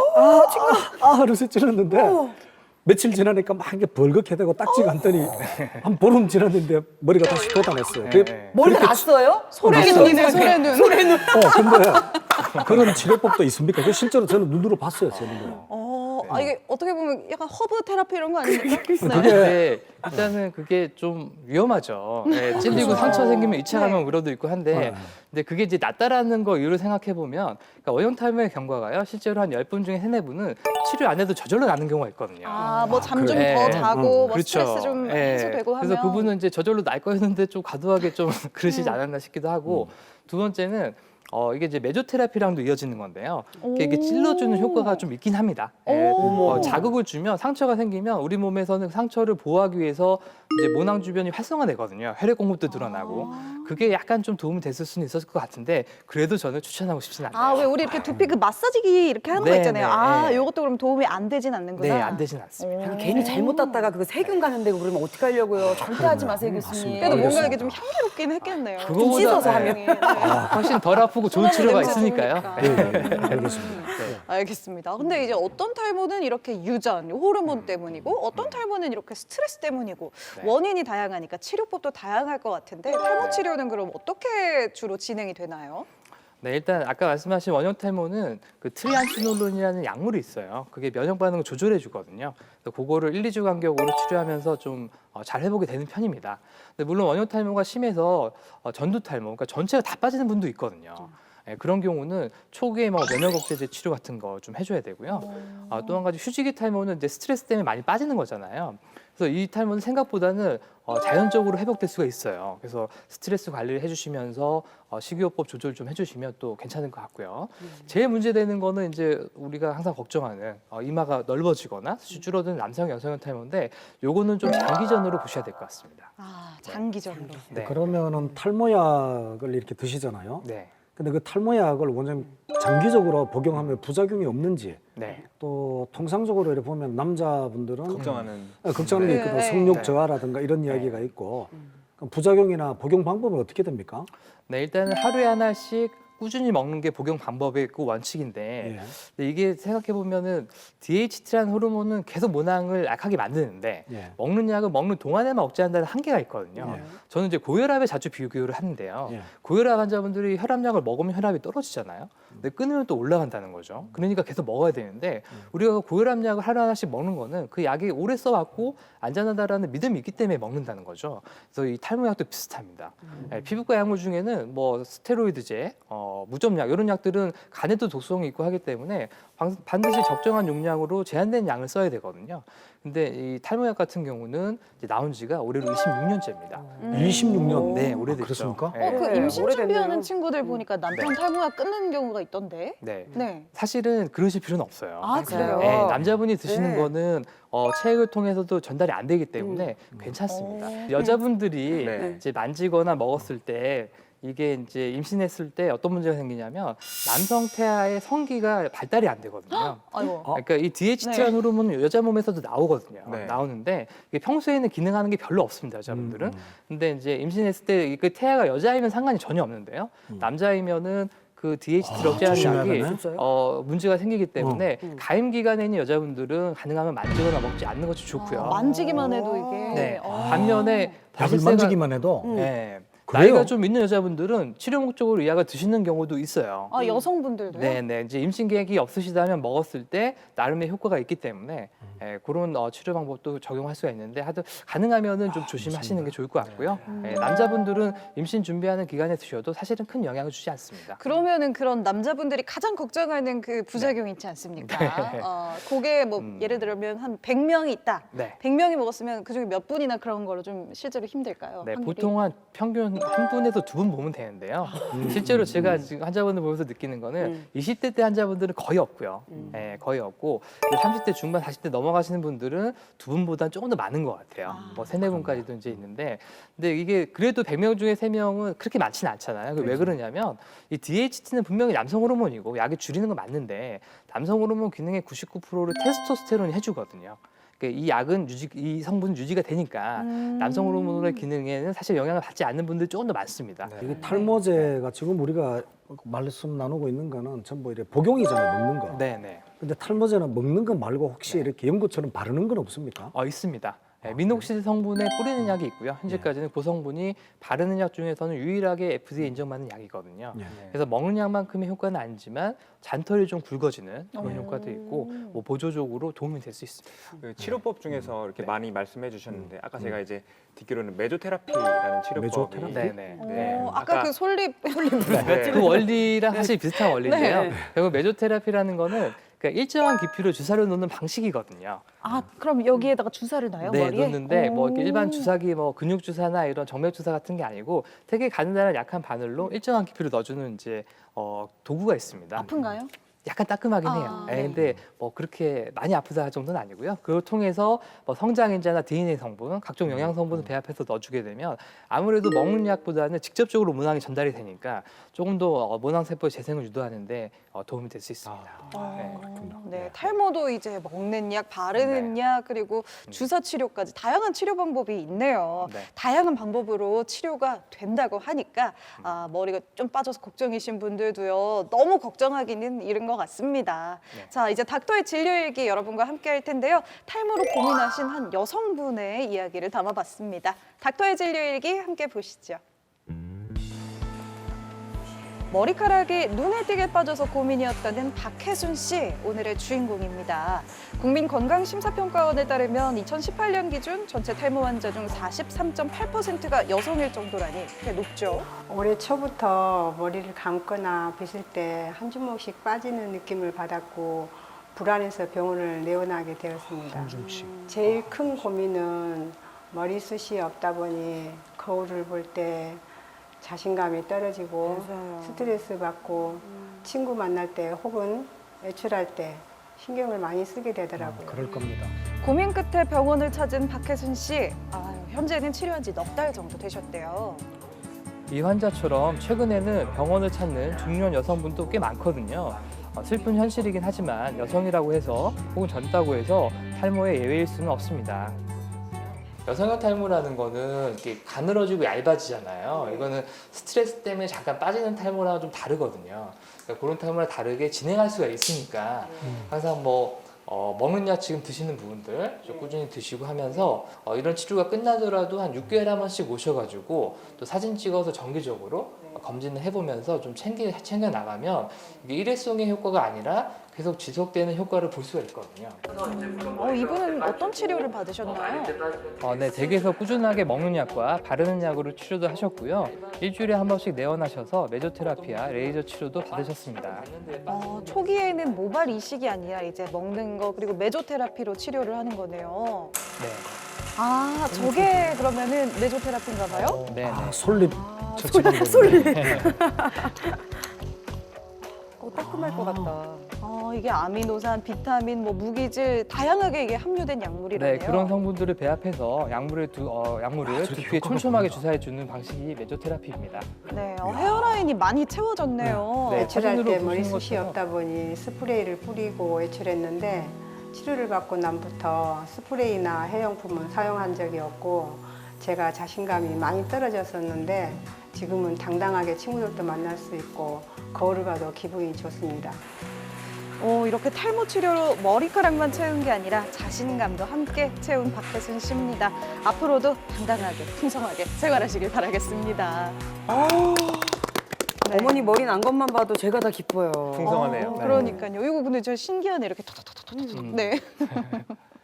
그래서 찌르는데 며칠 지나니까 막 이게 벌겋게 되고 딱지가 않더니 한 보름 지났는데 머리가 다시 돋아났어요. 네. 머리가 났어요? 소래눈이네, 소래눈. 근데 그런 치료법도 있습니까? 그 실제로 저는 눈으로 봤어요, 제 눈으로. 이게 어떻게 보면 약간 허브 테라피 이런 거 아닙니까? 네. 근데 일단은 그게 좀 위험하죠. 네, 찔리고 상처 생기면 2차 감염 우려도 있고 한데, 근데 그게 이제 낫다라는 거 이유를 생각해 보면, 그러니까 원형 탈모의 경과가요, 실제로 한 10분 중에 3, 4분은 치료 안 해도 저절로 나는 경우가 있거든요. 뭐 잠 좀 그래. 더 자고, 뭐 그렇죠. 스트레스 좀 해소되고 하면. 그래서 그분은 이제 저절로 날 거였는데 좀 과도하게 좀 그러시지 않았나 싶기도 하고, 두 번째는 이게 이제 메조테라피랑도 이어지는 건데요. 이게 찔러주는 효과가 좀 있긴 합니다. 예, 자극을 주면 상처가 생기면 우리 몸에서는 상처를 보호하기 위해서 이제 모낭 주변이 활성화되거든요. 혈액 공급도 늘어나고 그게 약간 좀 도움이 됐을 수는 있었을 것 같은데 그래도 저는 추천하고 싶지는 않아요. 왜 우리 이렇게 두피 그 마사지기 이렇게 하는 거 네, 있잖아요. 네. 요것도 그럼 도움이 안 되진 않는구나. 네, 안 되진 않습니다. 괜히 잘못 땄다가 그거 세균 가는데고 그러면 어떻게 하려고요? 절대 하지 마세요, 교수님. 그래도 뭔가 알겠습니다. 이렇게 좀 향기롭긴 했겠네요. 그거보다- 씻어서 하면. 네. 훨씬 덜 아프고 좋은 치료가 냄새 있으니까요. 좋으니까. 네, 알겠습니다. 알겠습니다. 근데 이제 어떤 탈모는 이렇게 유전, 호르몬 때문이고 어떤 탈모는 이렇게 스트레스 때문이고 네. 원인이 다양하니까 치료법도 다양할 것 같은데 탈모 치료는 그럼 어떻게 주로 진행이 되나요? 네, 일단 아까 말씀하신 원형 탈모는 그 트리안시놀론이라는 약물이 있어요. 그게 면역 반응을 조절해 주거든요. 그래서 그거를 1, 2주 간격으로 치료하면서 좀 잘 회복이 되는 편입니다. 근데 물론 원형 탈모가 심해서 전두 탈모, 그러니까 전체가 다 빠지는 분도 있거든요. 예, 그런 경우는 초기에 뭐 면역 억제제 치료 같은 거 좀 해줘야 되고요. 또 한 가지 휴지기 탈모는 이제 스트레스 때문에 많이 빠지는 거잖아요. 그래서 이 탈모는 생각보다는 자연적으로 회복될 수가 있어요. 그래서 스트레스 관리를 해주시면서 식이요법 조절 좀 해주시면 또 괜찮을 것 같고요. 제일 문제되는 거는 이제 우리가 항상 걱정하는 이마가 넓어지거나 숱이 줄어드는 남성 여성형 탈모인데 요거는 좀 장기전으로 보셔야 될 것 같습니다. 장기적으로. 네. 그러면은 탈모약을 이렇게 드시잖아요. 네. 근데 그 탈모약을 원장님 장기적으로 복용하면 부작용이 없는지, 네. 또 통상적으로 이렇게 보면 남자분들은 걱정하는. 걱정하는 게 네, 있거든. 네. 성욕 네. 저하라든가 이런 이야기가 있고 그럼 부작용이나 복용 방법은 어떻게 됩니까? 네, 일단은 하루에 하나씩 꾸준히 먹는 게 복용 방법이 있고 원칙인데 예. 근데 이게 생각해 보면은 DHT라는 호르몬은 계속 모낭을 약하게 만드는데 예. 먹는 약은 먹는 동안에만 억제한다는 한계가 있거든요. 예. 저는 이제 고혈압에 자주 비교를 하는데요. 예. 고혈압 환자분들이 혈압약을 먹으면 혈압이 떨어지잖아요. 근데 끊으면 또 올라간다는 거죠. 그러니까 계속 먹어야 되는데 우리가 고혈압약을 하나씩 먹는 거는 그 약이 오래 써왔고 안전하다라는 믿음이 있기 때문에 먹는다는 거죠. 그래서 이 탈모약도 비슷합니다. 피부과 약물 중에는 뭐 스테로이드제, 무좀약 이런 약들은 간에도 독성이 있고 하기 때문에 반드시 적정한 용량으로 제한된 양을 써야 되거든요. 근데 이 탈모약 같은 경우는 이제 나온 지가 올해로 26년째입니다. 26년. 네, 오래됐죠. 그렇습니까? 네. 그 네, 임신 오래됐네요. 준비하는 친구들 보니까 남편 탈모약 끊는 경우가 있던데. 네. 네. 사실은 그러실 필요는 없어요. 아, 그래요? 네, 남자분이 드시는 네. 거는 체액을 통해서도 전달이 안 되기 때문에 괜찮습니다. 여자분들이 네. 이제 만지거나 먹었을 때 이게 이제 임신했을 때 어떤 문제가 생기냐면 남성 태아의 성기가 발달이 안 되거든요. 아이고. 그러니까 이 DHT라는 네. 호르몬은 여자 몸에서도 나오거든요. 네. 나오는데 이게 평소에는 기능하는 게 별로 없습니다, 여자분들은. 근데 이제 임신했을 때 그 태아가 여자이면 상관이 전혀 없는데요. 남자이면은 그 DHT를 억제하는 조심해야 약이 되네. 진짜요? 문제가 생기기 때문에 가임 기간에 있는 여자분들은 가능하면 만지거나 먹지 않는 것이 좋고요. 만지기만 해도 이게. 네. 어. 반면에 약을 바질세가- 만지기만 해도 네. 그래요? 나이가 좀 있는 여자분들은 치료 목적으로 이 약을 드시는 경우도 있어요. 아, 여성분들도요? 네. 이제 임신 계획이 없으시다면 먹었을 때 나름의 효과가 있기 때문에 그런 치료 방법도 적용할 수가 있는데 하여튼 가능하면은 좀 조심하시는 게 좋을 것 같고요. 남자분들은 임신 준비하는 기간에 드셔도 사실은 큰 영향을 주지 않습니다. 그러면은 그런 남자분들이 가장 걱정하는 그 부작용이 있지 않습니까? 네. 그게 뭐 예를 들면 한 100명이 있다. 네. 100명이 먹었으면 그중에 몇 분이나 그런 거로 좀 실제로 힘들까요? 네, 확률이? 보통 한 평균 한 분에서 두 분 보면 되는데요. 실제로 제가 지금 환자분들 보면서 느끼는 거는 20대 때 환자분들은 거의 없고요. 거의 없고 30대 중반, 40대 넘어가시는 분들은 두 분보다는 조금 더 많은 것 같아요. 뭐 세네 분까지도 이제 있는데, 근데 이게 그래도 100명 중에 3명은 그렇게 많지는 않잖아요. 왜 그러냐면 이 DHT는 분명히 남성 호르몬이고 약이 줄이는 건 맞는데 남성 호르몬 기능의 99%를 테스토스테론이 해주거든요. 그러니까 이 약은 이 성분 유지가 되니까 남성 호르몬의 기능에는 사실 영향을 받지 않는 분들이 조금 더 많습니다. 이게 탈모제가 지금 우리가 말씀 나누고 있는 거는 전부 이렇게 복용이잖아요, 먹는 거. 네네. 근데 탈모제는 먹는 거 말고 혹시 이렇게 연고처럼 바르는 건 없습니까? 있습니다. 미녹시딜 성분에 뿌리는 약이 있고요. 현재까지는 그 성분이 바르는 약 중에서는 유일하게 FDA 인정받는 약이거든요. 네. 그래서 먹는 약만큼의 효과는 아니지만 잔털이 좀 굵어지는 그런 효과도 있고 뭐 보조적으로 도움이 될 수 있습니다. 그 치료법 중에서 이렇게 많이 말씀해 주셨는데 아까 제가 이제 듣기로는 메조테라피라는 치료법이 메조테라피? 네네. 아까 그 솔잎 네. 그 원리랑 사실 비슷한 원리인데요. 네. 결국 메조테라피라는 거는 그러니까 일정한 깊이로 주사를 놓는 방식이거든요. 아, 그럼 여기에다가 주사를 놔요? 네, 머리에? 놓는데 뭐 이렇게 오. 일반 주사기 뭐 근육 주사나 이런 정맥 주사 같은 게 아니고 되게 가느다란 약한 바늘로 일정한 깊이로 넣어주는 이제 도구가 있습니다. 아픈가요? 약간 따끔하긴 해요. 네. 근데 뭐 그렇게 많이 아프다 할 정도는 아니고요. 그걸 통해서 뭐 성장인자나 DNA 성분, 각종 영양 성분을 배합해서 넣어주게 되면 아무래도 먹는 약보다는 직접적으로 모낭에 전달이 되니까 조금 더 모낭 세포의 재생을 유도하는데 도움이 될 수 있습니다. 네, 탈모도 이제 먹는 약, 바르는 약, 그리고 주사 치료까지 다양한 치료 방법이 있네요. 네. 다양한 방법으로 치료가 된다고 하니까 머리가 좀 빠져서 걱정이신 분들도요, 너무 걱정하기는 이른 것 같습니다. 네. 자, 이제 닥터의 진료일기 여러분과 함께 할 텐데요. 탈모로 고민하신 한 여성분의 이야기를 담아봤습니다. 닥터의 진료일기 함께 보시죠. 머리카락이 눈에 띄게 빠져서 고민이었다는 박혜순 씨, 오늘의 주인공입니다. 국민건강심사평가원에 따르면 2018년 기준 전체 탈모 환자 중 43.8%가 여성일 정도라니 꽤 높죠. 올해 초부터 머리를 감거나 빗을 때 한 주먹씩 빠지는 느낌을 받았고 불안해서 병원을 내원하게 되었습니다. 제일 큰 고민은 머리숱이 없다 보니 거울을 볼 때 자신감이 떨어지고 맞아요. 스트레스 받고 친구 만날 때 혹은 외출할 때 신경을 많이 쓰게 되더라고요. 그럴 겁니다. 고민 끝에 병원을 찾은 박혜순 씨, 현재는 치료한 지 넉 달 정도 되셨대요. 이 환자처럼 최근에는 병원을 찾는 중년 여성분도 꽤 많거든요. 슬픈 현실이긴 하지만 여성이라고 해서 혹은 젊다고 해서 탈모의 예외일 수는 없습니다. 여성형 탈모라는 거는 이렇게 가늘어지고 얇아지잖아요. 이거는 스트레스 때문에 잠깐 빠지는 탈모랑 좀 다르거든요. 그러니까 그런 탈모랑 다르게 진행할 수가 있으니까 항상 뭐 먹는 약 지금 드시는 부분들 좀 꾸준히 드시고 하면서 이런 치료가 끝나더라도 한 6개월에 한 번씩 오셔가지고 또 사진 찍어서 정기적으로 검진을 해보면서 좀 챙겨 나가면 이게 일회성의 효과가 아니라 계속 지속되는 효과를 볼 수가 있거든요. 이분은 어떤 치료를 받으셨나요? 네, 댁에서 꾸준하게 먹는 약과 바르는 약으로 치료도 하셨고요. 일주일에 한 번씩 내원하셔서 메조테라피와 레이저 치료도 받으셨습니다. 초기에는 모발 이식이 아니라 이제 먹는 거 그리고 메조테라피로 치료를 하는 거네요. 네, 아, 저게 그러면은 메조테라피인가 봐요? 네, 네. 솔잎 처치는 거네. 따끔할 것 같다. 이게 아미노산, 비타민, 뭐 무기질 다양하게 이게 함유된 약물이라네요. 네, 그런 성분들을 배합해서 약물을 두피에 촘촘하게 주사해 주는 방식이 메조테라피입니다. 네, 헤어라인이 많이 채워졌네요. 네. 외출할 때 사진으로 머리숱이 보시는 것처럼. 없다 보니 스프레이를 뿌리고 외출했는데 치료를 받고 난부터 스프레이나 해용품은 사용한 적이 없고 제가 자신감이 많이 떨어졌었는데 지금은 당당하게 친구들도 만날 수 있고 거울을 봐도 기분이 좋습니다. 이렇게 탈모 치료로 머리카락만 채운 게 아니라 자신감도 함께 채운 박혜순 씨입니다. 앞으로도 당당하게, 풍성하게 생활하시길 바라겠습니다. 네. 어머니 머리 난 것만 봐도 제가 다 기뻐요. 풍성하네요. 네. 그러니까요. 이거 근데 저 신기하네. 이렇게 톡톡톡톡. 네.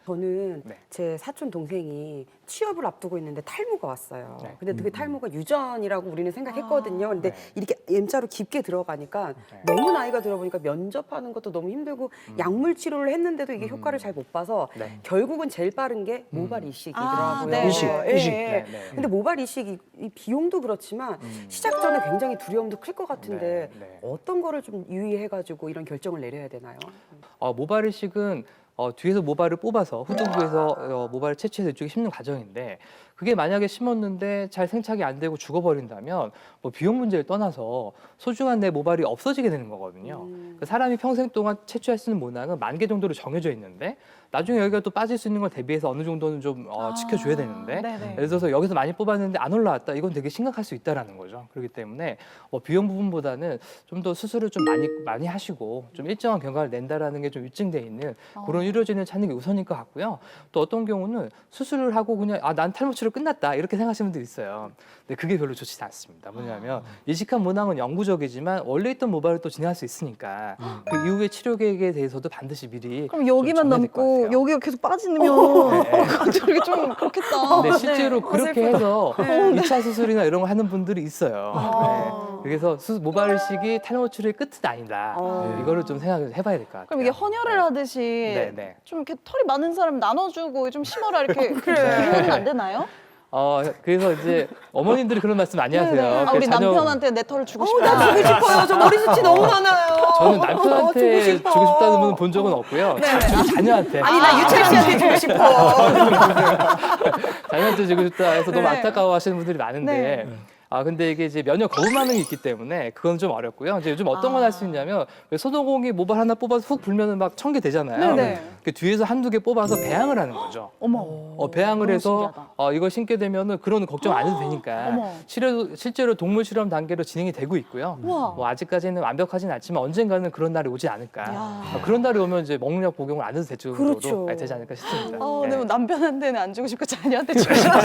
저는 네. 제 사촌 동생이 취업을 앞두고 있는데 탈모가 왔어요. 네. 근데 그 탈모가 유전이라고 우리는 생각했거든요. 근데 이렇게 M자로 깊게 들어가니까 네. 너무 나이가 들어보니까 면접하는 것도 너무 힘들고 약물 치료를 했는데도 이게 효과를 잘 못 봐서 네. 결국은 제일 빠른 게 모발 이식이더라고요. 네. 이식, 예, 이식. 예. 네, 네. 근데 모발 이식이 이 비용도 그렇지만 시작 전에 굉장히 두려움도 클 것 같은데 네, 네. 어떤 거를 좀 유의해가지고 이런 결정을 내려야 되나요? 모발 이식은 뒤에서 모발을 뽑아서 후두부에서 모발을 채취해서 이쪽에 심는 과정인데 그게 만약에 심었는데 잘 생착이 안 되고 죽어버린다면 뭐 비용 문제를 떠나서 소중한 내 모발이 없어지게 되는 거거든요. 그 사람이 평생 동안 채취할 수 있는 모낭은 10,000개 정도로 정해져 있는데 나중에 여기가 또 빠질 수 있는 걸 대비해서 어느 정도는 좀 지켜줘야 되는데 네네. 예를 들어서 여기서 많이 뽑았는데 안 올라왔다 이건 되게 심각할 수 있다라는 거죠. 그렇기 때문에 비용 부분보다는 좀 더 수술을 좀 많이 하시고 좀 일정한 결과를 낸다라는 게 좀 입증돼 있는 그런 의료진을 찾는 게 우선일 것 같고요. 또 어떤 경우는 수술을 하고 그냥 난 탈모 치료 끝났다 이렇게 생각하시는 분들이 있어요. 근데 그게 별로 좋지 않습니다. 뭐냐면 이식한 모낭은 영구적이지만 원래 있던 모발을 또 진행할 수 있으니까 그 이후의 치료 계획에 대해서도 반드시 미리 그럼 여기만 좀 정해야 될것 남고 같아요. 여기가 계속 빠지면 갑자기 좀 그렇겠다. 네, 실제로 그렇게 해서 네. 2차 수술이나 이런 거 하는 분들이 있어요. 네. 그래서 모발 이식이 탈모 치료의 끝은 아니다. 네, 이거를 좀 생각을 해봐야 될 것 같아요. 그럼 이게 헌혈을 하듯이 네, 네. 좀 이렇게 털이 많은 사람 나눠주고 좀 심어라 이렇게 기부는 안 되나요? 그래서 이제 어머님들이 그런 말씀 많이 하세요. 우리 자녀- 남편한테 내 털을 주고 싶다. 나 주고 싶어요. 저 머리숱이 너무 많아요. 저는 남편한테 주고 싶어. 주고 싶다는 분은 본 적은 없고요. 자녀한테. 아니 나 유채 씨한테 주고 싶어. 자녀한테 주고 싶다 해서 너무 네. 안타까워하시는 분들이 많은데 네. 근데 이게 이제 면역 거부반응이 있기 때문에 그건 좀 어렵고요. 이제 요즘 어떤 걸 할 수 있냐면 왜 소도공이 모발 하나 뽑아서 훅 불면은 막 1000개 되잖아요. 네네. 그 뒤에서 한두 개 뽑아서 배양을 하는 거죠. 어머. 배양을 너무 해서 신기하다. 이거 신게 되면은 그런 걱정 안 해도 되니까 어머. 실제로 동물 실험 단계로 진행이 되고 있고요. 우와. 뭐 아직까지는 완벽하진 않지만 언젠가는 그런 날이 오지 않을까. 야. 그런 날이 오면 이제 먹는약 복용을 안 해도 될 정도로 그렇죠. 되지 않을까 싶습니다. 근데 뭐 남편한테는 안 주고 싶고 자녀한테 주고 싶다.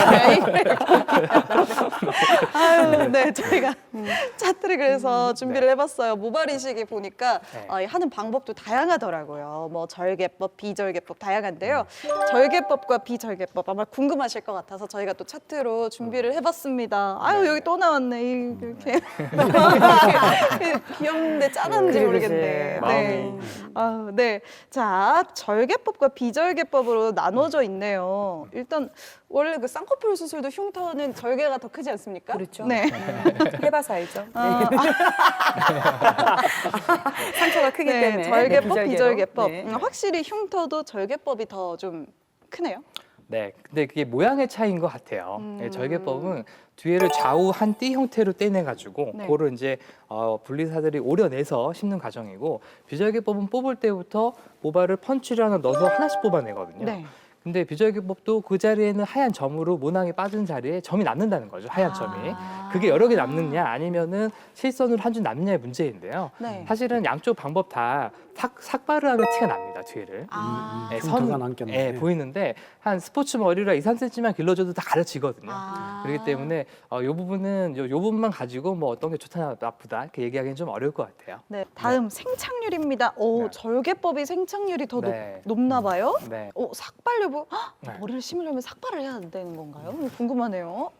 아유, 네, 저희가 차트를 그래서 준비를 해봤어요. 모발 이식이 보니까 네. 하는 방법도 다양하더라고요. 뭐 절개법, 비절개법 다양한데요. 절개법과 비절개법 아마 궁금하실 것 같아서 저희가 또 차트로 준비를 해봤습니다. 아유, 여기 또 나왔네. 이렇게 귀엽는데 짠한지 그지, 모르겠네. 그지. 네. 아유, 네. 자, 절개법과 비절개법으로 나눠져 있네요. 일단 원래 그 쌍꺼풀 수술도 흉터는 절개가 더 크지 않습니까? 그렇죠. 네. 해봐서 알죠. 아, 상처가 크기 네, 때문에. 절개법, 비절개로. 비절개법. 네. 확실히 흉터도 절개법이 더 좀 크네요. 네, 근데 그게 모양의 차이인 것 같아요. 네, 절개법은 뒤에를 좌우 한 띠 형태로 떼내가지고 네. 그거를 이제 분리사들이 오려내서 심는 과정이고 비절개법은 뽑을 때부터 모발을 펀치를 하나 넣어서 하나씩 뽑아내거든요. 네. 근데 비절개법도 그 자리에는 하얀 점으로 모낭이 빠진 자리에 점이 남는다는 거죠. 하얀 점이. 그게 여러 개 남느냐 아니면은 실선으로 한 줄 남느냐의 문제인데요. 네. 사실은 양쪽 방법 다 삭발을 하면 티가 납니다. 뒤를. 네, 흉터가 남겠네. 예, 보이는데 한 스포츠 머리라 2, 3cm만 길러줘도 다 가려지거든요. 그렇기 때문에 이 부분은 요 부분만 가지고 뭐 어떤 게 좋다 나쁘다 이렇게 얘기하기는 좀 어려울 것 같아요. 네, 다음 생착률입니다. 오, 네. 절개법이 생착률이 더 네. 높나 봐요. 네. 삭발 여부? 헉, 네. 머리를 심으려면 삭발을 해야 되는 건가요? 궁금하네요.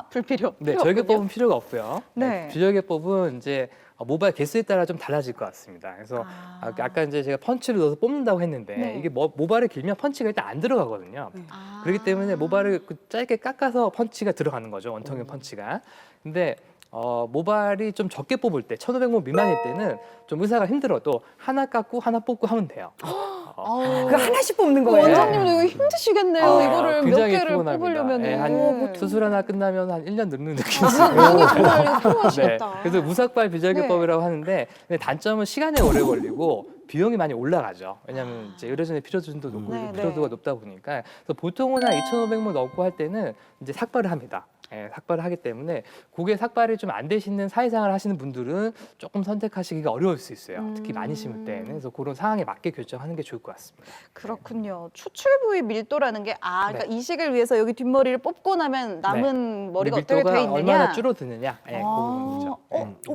불필요. 네, 필요 절개법은 없군요. 필요가 없고요. 네. 비절개법은 이제 모발 개수에 따라 좀 달라질 것 같습니다. 그래서 아까 이제 제가 펀치를 넣어서 뽑는다고 했는데 네. 이게 모발을 길면 펀치가 일단 안 들어가거든요. 아. 그렇기 때문에 모발을 짧게 깎아서 펀치가 들어가는 거죠. 원통형 펀치가. 근데 모발이 좀 적게 뽑을 때 1,500모 미만일 때는 좀 의사가 힘들어도 하나 깎고 하나 뽑고 하면 돼요. 그 하나씩 뽑는 거예요. 원장님도 이거 힘드시겠네요. 이거를 몇 굉장히 개를 피곤합니다. 뽑으려면. 예, 한 수술 하나 끝나면 한 1년 늙는 느낌이 눈이 정말 네. 피곤하시겠다. 그래서 무삭발 비절개법이라고 하는데 근데 단점은 시간이 오래 걸리고 비용이 많이 올라가죠. 왜냐하면 이제 의료진의 필요도도 높고 네, 필요도가 네. 높다 보니까 그래서 보통은 한 2,500모 넣고 할 때는 이제 삭발을 합니다. 예, 삭발을 하기 때문에 고개 삭발이 좀 안 되시는 사회생활 하시는 분들은 조금 선택하시기가 어려울 수 있어요. 특히 많이 심을 때는. 그래서 그런 상황에 맞게 결정하는 게 좋을 것 같습니다. 그렇군요. 추출 부위 밀도라는 게 그러니까 네. 이식을 위해서 여기 뒷머리를 뽑고 나면 남은 머리가 어떻게 밀도가 돼 있느냐. 얼마나 줄어드느냐. 예, 그 부분이죠.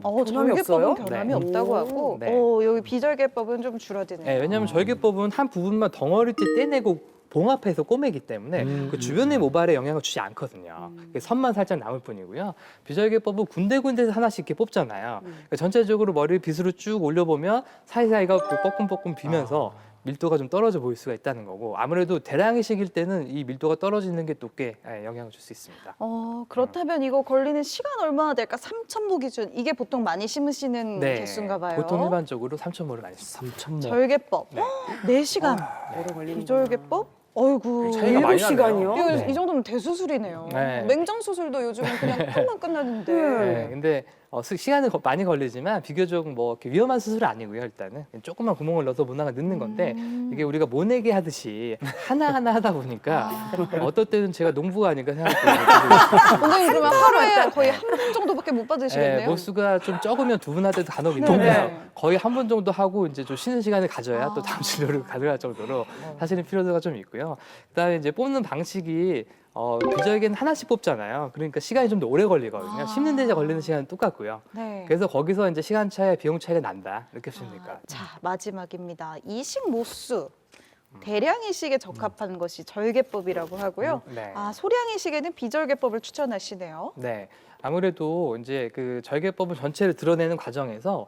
변함이 절개법은 없어요? 변함이 네. 없다고 하고 네. 여기 비절개법은 좀 줄어드네요. 네, 왜냐하면 절개법은 한 부분만 덩어리째 떼내고 봉합해서 꼬매기 때문에 그 주변의 모발에 영향을 주지 않거든요. 선만 살짝 남을 뿐이고요. 비절개법은 군데군데서 하나씩 이렇게 뽑잖아요. 그러니까 전체적으로 머리를 빗으로 쭉 올려보면 사이사이가 뻐끔뻐끔 비면서 밀도가 좀 떨어져 보일 수가 있다는 거고 아무래도 대량이식일 때는 이 밀도가 떨어지는 게 높게 영향을 줄 수 있습니다. 그렇다면 이거 걸리는 시간 얼마나 될까? 3,000모 기준. 이게 보통 많이 심으시는 개수인가 봐요. 보통 일반적으로 3,000모를 많이 씁니다. 3,000모. 절개법. 네. 4시간. 오래 걸리는 비절개법? 어이구. 차이가 많이 7시간이요? 이거 네. 이 정도면 대수술이네요. 네. 맹장 수술도 요즘은 그냥 팍만 끝나는데. 네, 근데 시간은 많이 걸리지만 비교적 뭐 이렇게 위험한 수술은 아니고요. 일단은 조그만 구멍을 넣어서 모낭을 넣는 건데 이게 우리가 모내기 하듯이 하나하나 하다 보니까 어떨 때는 제가 농부가 아닌가 생각해요. 원장님 그러면 하루에 거의 한 번 정도밖에 못 받으시겠네요. 네, 모수가 좀 적으면 2분 할 때도 간혹 네. 있는데요. 거의 한 번 정도 하고 이제 좀 쉬는 시간을 가져야 또 다음 진료를 가능할 정도로 사실은 필요도가 좀 있고요. 그다음에 이제 뽑는 방식이 비절개는 하나씩 뽑잖아요. 그러니까 시간이 좀 더 오래 걸리거든요. 심는 데 걸리는 시간은 똑같고요. 네. 그래서 거기서 이제 시간 차이와 비용 차이가 난다 이렇게 보시면 될 것 같아요. 자, 마지막입니다. 이식 모수. 대량 이식에 적합한 것이 절개법이라고 하고요. 네. 소량 이식에는 비절개법을 추천하시네요. 네. 아무래도 이제 그 절개법은 전체를 드러내는 과정에서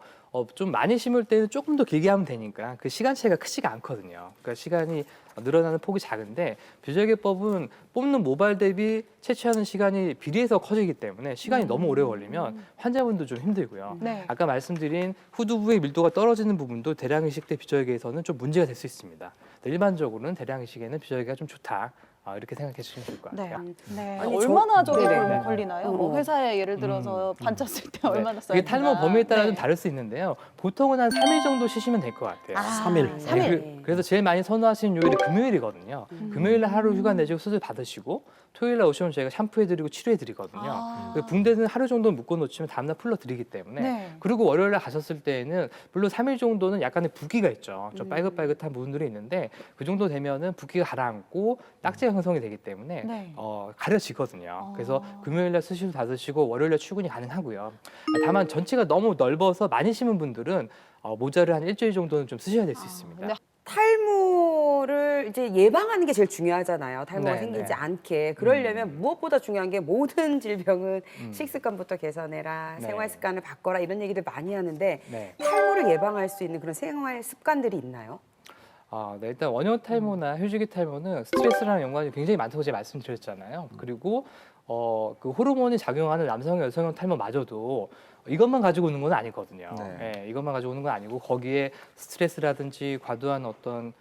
좀 많이 심을 때는 조금 더 길게 하면 되니까 그 시간 차이가 크지가 않거든요. 그러니까 시간이 늘어나는 폭이 작은데 비절개법은 뽑는 모발 대비 채취하는 시간이 비례해서 커지기 때문에 시간이 너무 오래 걸리면 환자분도 좀 힘들고요. 네. 아까 말씀드린 후두부의 밀도가 떨어지는 부분도 대량 이식 때 비절개에서는 좀 문제가 될 수 있습니다. 일반적으로는 대량 이식에는 비절개가 좀 좋다. 이렇게 생각해 주시면 좋을 것 네. 같아요. 네. 아니, 얼마나 저게 네네. 걸리나요? 뭐 회사에 예를 들어서 반찼을 때 얼마나 써야 이게 탈모 되나? 범위에 따라 네. 좀 다를 수 있는데요. 보통은 한 3일 정도 쉬시면 될 것 같아요. 3일. 3일. 그래서 제일 많이 선호하시는 요일이 금요일이거든요. 금요일날 하루 휴가 내시고 수술 받으시고 토요일날 오시면 저희가 샴푸해드리고 치료해드리거든요. 그 붕대는 하루 정도 묶어놓치면 다음날 풀러드리기 때문에 네. 그리고 월요일날 가셨을 때에는 물론 3일 정도는 약간의 붓기가 있죠. 좀 빨긋빨긋한 부분들이 있는데 그 정도 되면은 붓기가 가라앉고 딱지가 형성이 되기 때문에 네. 가려지거든요. 그래서 금요일날 수술 받으시고 월요일날 출근이 가능하고요. 다만 전체가 너무 넓어서 많이 심은 분들은 모자를 한 일주일 정도는 좀 쓰셔야 될 수 있습니다. 근데 탈모를 이제 예방하는 게 제일 중요하잖아요. 탈모가 네, 생기지 네. 않게. 그러려면 무엇보다 중요한 게 모든 질병은 식습관부터 개선해라, 네. 생활 습관을 바꿔라 이런 얘기를 많이 하는데 네. 탈모를 예방할 수 있는 그런 생활 습관들이 있나요? 네, 일단 원형 탈모나 휴지기 탈모는 스트레스랑 연관이 굉장히 많다고 제가 말씀드렸잖아요. 그리고 그 호르몬이 작용하는 남성, 여성형 탈모마저도 이것만 가지고 오는 건 아니거든요. 예, 이것만 가지고 오는 건 아니고 거기에 스트레스라든지 과도한 어떤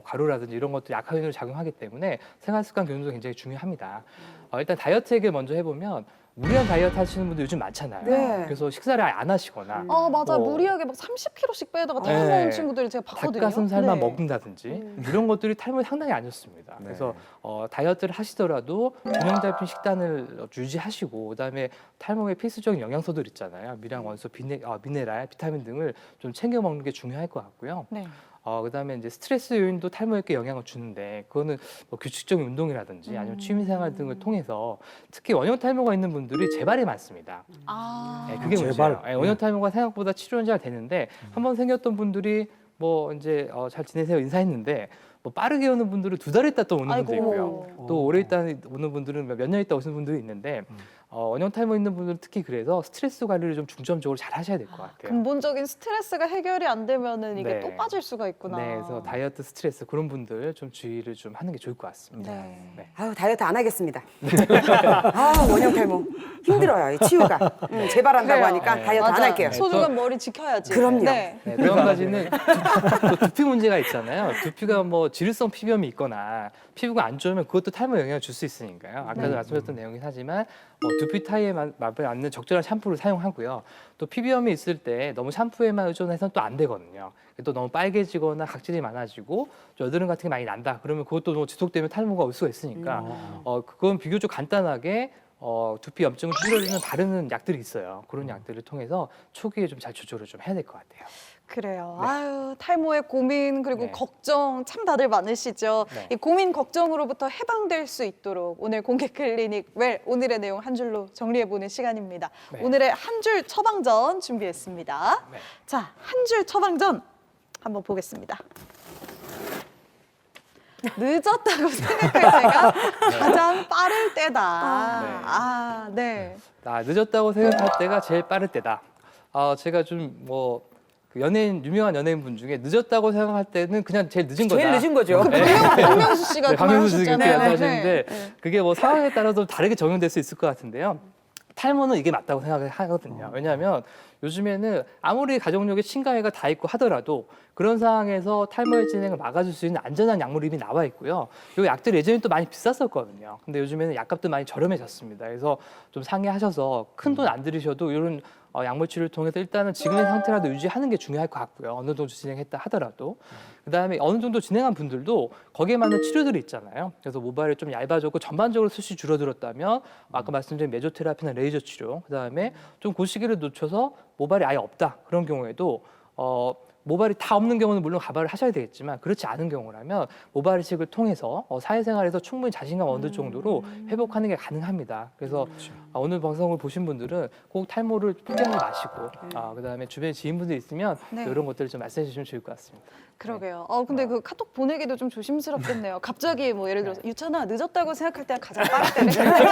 과로라든지 이런 것들이 악화요인으로 작용하기 때문에 생활 습관 교정도 굉장히 중요합니다. 일단 다이어트 얘기를 먼저 해보면 무리한 다이어트 하시는 분들 요즘 많잖아요. 네. 그래서 식사를 아예 안 하시거나 맞아. 뭐, 무리하게 막 30kg씩 빼다가 네. 탈모인 친구들을 제가 봤거든요. 닭가슴살만 네. 먹는다든지 이런 것들이 탈모에 상당히 안 좋습니다. 네. 그래서 다이어트를 하시더라도 균형 잡힌 식단을 유지하시고 그다음에 탈모에 필수적인 영양소들 있잖아요. 미량, 원소, 미네랄, 비타민 등을 좀 챙겨 먹는 게 중요할 것 같고요. 네. 그다음에 이제 스트레스 요인도 탈모에게 영향을 주는데 그거는 뭐 규칙적인 운동이라든지 아니면 취미생활 등을 통해서 특히 원형 탈모가 있는 분들이 재발이 많습니다. 아. 네, 그게 재발? 문제예요. 네, 원형 탈모가 생각보다 치료는 잘 되는데 한번 생겼던 분들이 뭐 이제 잘 지내세요 인사했는데 뭐 빠르게 오는 분들은 2달 있다 또 오는 분도 아이고. 있고요. 또 오래 있다 오는 분들은 몇 년 있다 오시는 분들이 있는데 원형 탈모 있는 분들은 특히 그래서 스트레스 관리를 좀 중점적으로 잘 하셔야 될 것 같아요. 근본적인 스트레스가 해결이 안 되면은 이게 네. 또 빠질 수가 있구나. 네, 그래서 다이어트 스트레스 그런 분들 좀 주의를 좀 하는 게 좋을 것 같습니다. 네. 네. 아유 다이어트 안 하겠습니다. 원형 탈모 힘들어요. 이 치유가. 재발한다고 그래요. 하니까 네. 다이어트 안 맞아. 할게요. 소중한 머리 지켜야지. 그럼요. 네. 네, 또 한 가지는 또 두피 문제가 있잖아요. 두피가 뭐 지루성 피부염이 있거나 피부가 안 좋으면 그것도 탈모 영향을 줄 수 있으니까요. 아까도 말씀드렸던 내용이긴 하지만 두피 타입에 맞는 적절한 샴푸를 사용하고요. 또 피부염이 있을 때 너무 샴푸에만 의존해서는 또 안 되거든요. 또 너무 빨개지거나 각질이 많아지고 여드름 같은 게 많이 난다. 그러면 그것도 뭐 지속되면 탈모가 올 수가 있으니까 그건 비교적 간단하게 두피 염증을 줄여주는 다른 약들이 있어요. 그런 약들을 통해서 초기에 좀 잘 조절을 좀 해야 될 것 같아요. 그래요. 네. 아유, 탈모의 고민 그리고 네. 걱정 참 다들 많으시죠. 네. 이 고민 걱정으로부터 해방될 수 있도록 오늘 공개 클리닉 웰 오늘의 내용 한 줄로 정리해 보는 시간입니다. 네. 오늘의 한 줄 처방전 준비했습니다. 네. 자, 한 줄 처방전 한번 보겠습니다. 늦었다고 생각할 때가 가장 빠를 때다. 네. 늦었다고 생각할 때가 제일 빠를 때다. 제가 좀 뭐 유명한 연예인 분 중에 늦었다고 생각할 때는 그냥 제일 늦은 거다. 제일 늦은 거죠. 박명수 씨가 네, 그 말 박명수 씨가 그렇게 하셨잖아요. 하시는데 네. 그게 뭐 상황에 따라서 다르게 적용될 수 있을 것 같은데요. 탈모는 이게 맞다고 생각을 하거든요. 왜냐하면 요즘에는 아무리 가족력에 친가애가 다 있고 하더라도 그런 상황에서 탈모의 진행을 막아줄 수 있는 안전한 약물이 이미 나와 있고요. 이 약들이 예전에 또 많이 비쌌었거든요. 근데 요즘에는 약값도 많이 저렴해졌습니다. 그래서 좀 상의하셔서 큰 돈 안 들이셔도 이런 약물 치료를 통해서 일단은 지금의 상태라도 유지하는 게 중요할 것 같고요. 어느 정도 진행했다 하더라도. 그다음에 어느 정도 진행한 분들도 거기에 맞는 치료들이 있잖아요. 그래서 모발이 좀 얇아졌고 전반적으로 숱이 줄어들었다면 아까 말씀드린 메조테라피나 레이저 치료, 그다음에 좀 그 시기를 놓쳐서 모발이 아예 없다. 그런 경우에도 모발이 다 없는 경우는 물론 가발을 하셔야 되겠지만 그렇지 않은 경우라면 모발 이식을 통해서 사회생활에서 충분히 자신감 얻을 정도로 회복하는 게 가능합니다. 그래서 오늘 방송을 보신 분들은 꼭 탈모를 포기하지 마시고 그다음에 주변에 지인분들 있으면 네. 이런 것들을 좀 말씀해 주시면 좋을 것 같습니다. 그러게요. 근데 그 카톡 보내기도 좀 조심스럽겠네요. 갑자기 뭐 예를 들어서 유찬아 늦었다고 생각할 때가 가장 빠를 때네.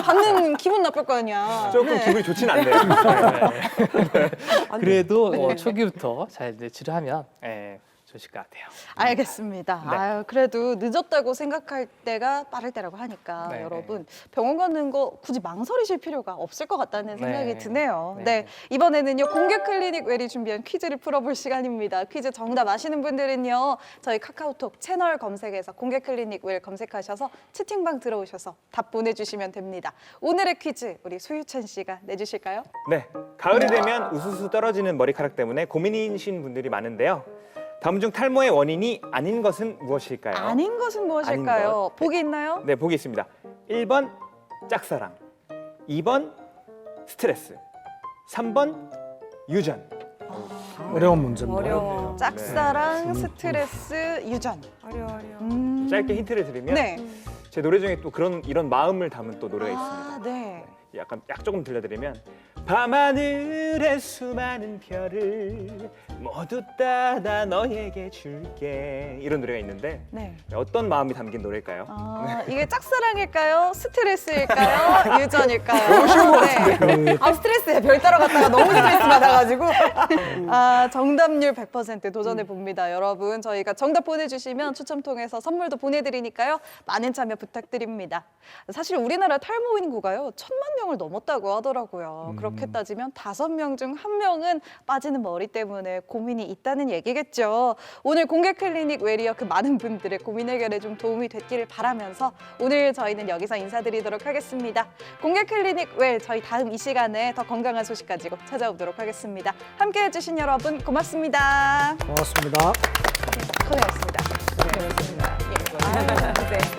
받는 기분 나쁠 거 아니야. 조금 네. 기분이 좋진 않네요. 그래도 초기부터 잘 이제 치료하면 좋으실 것 같아요. 알겠습니다. 네. 아유, 그래도 늦었다고 생각할 때가 빠를 때라고 하니까 네. 여러분 병원 가는 거 굳이 망설이실 필요가 없을 것 같다는 생각이 네. 드네요. 네. 네. 이번에는요 공개 클리닉 웰이 준비한 퀴즈를 풀어볼 시간입니다. 퀴즈 정답 아시는 분들은요 저희 카카오톡 채널 검색에서 공개 클리닉 웰 검색하셔서 채팅방 들어오셔서 답 보내주시면 됩니다. 오늘의 퀴즈 우리 소유찬 씨가 내주실까요? 네, 가을이 되면 우수수 떨어지는 머리카락 때문에 고민이신 분들이 많은데요. 다음 중 탈모의 원인이 아닌 것은 무엇일까요? 아닌 것은 무엇일까요? 보기 있나요? 네, 보기 있습니다. 1번 짝사랑, 2번 스트레스, 3번 유전. 어려운 문제입니다. 어려워. 짝사랑, 스트레스, 유전. 어려워. 짧게 힌트를 드리면 네. 제 노래 중에 또 이런 마음을 담은 또 노래가 있습니다. 네. 약간 약 조금 들려드리면 밤하늘의 수많은 별을 모두 따다 너에게 줄게 이런 노래가 있는데 네. 어떤 마음이 담긴 노래일까요? 이게 짝사랑일까요? 스트레스일까요? 유전일까요? 네. 스트레스에 별 따러 갔다가 너무 스트레스 받아가지고. 정답률 100% 도전해 봅니다. 여러분, 저희가 정답 보내주시면 추첨 통해서 선물도 보내드리니까요. 많은 참여 부탁드립니다. 사실 우리나라 탈모 인구가요 1,000만 명을 넘었다고 하더라고요. 그럼 그렇게 따지면 5명 중 1명은 빠지는 머리 때문에 고민이 있다는 얘기겠죠. 오늘 공개 클리닉 웰이어 그 많은 분들의 고민 해결에 좀 도움이 됐기를 바라면서 오늘 저희는 여기서 인사드리도록 하겠습니다. 공개 클리닉 웰, 저희 다음 이 시간에 더 건강한 소식 가지고 찾아오도록 하겠습니다. 함께해 주신 여러분 고맙습니다. 고맙습니다. 고생하셨습니다. 고맙습니다. 예. 네.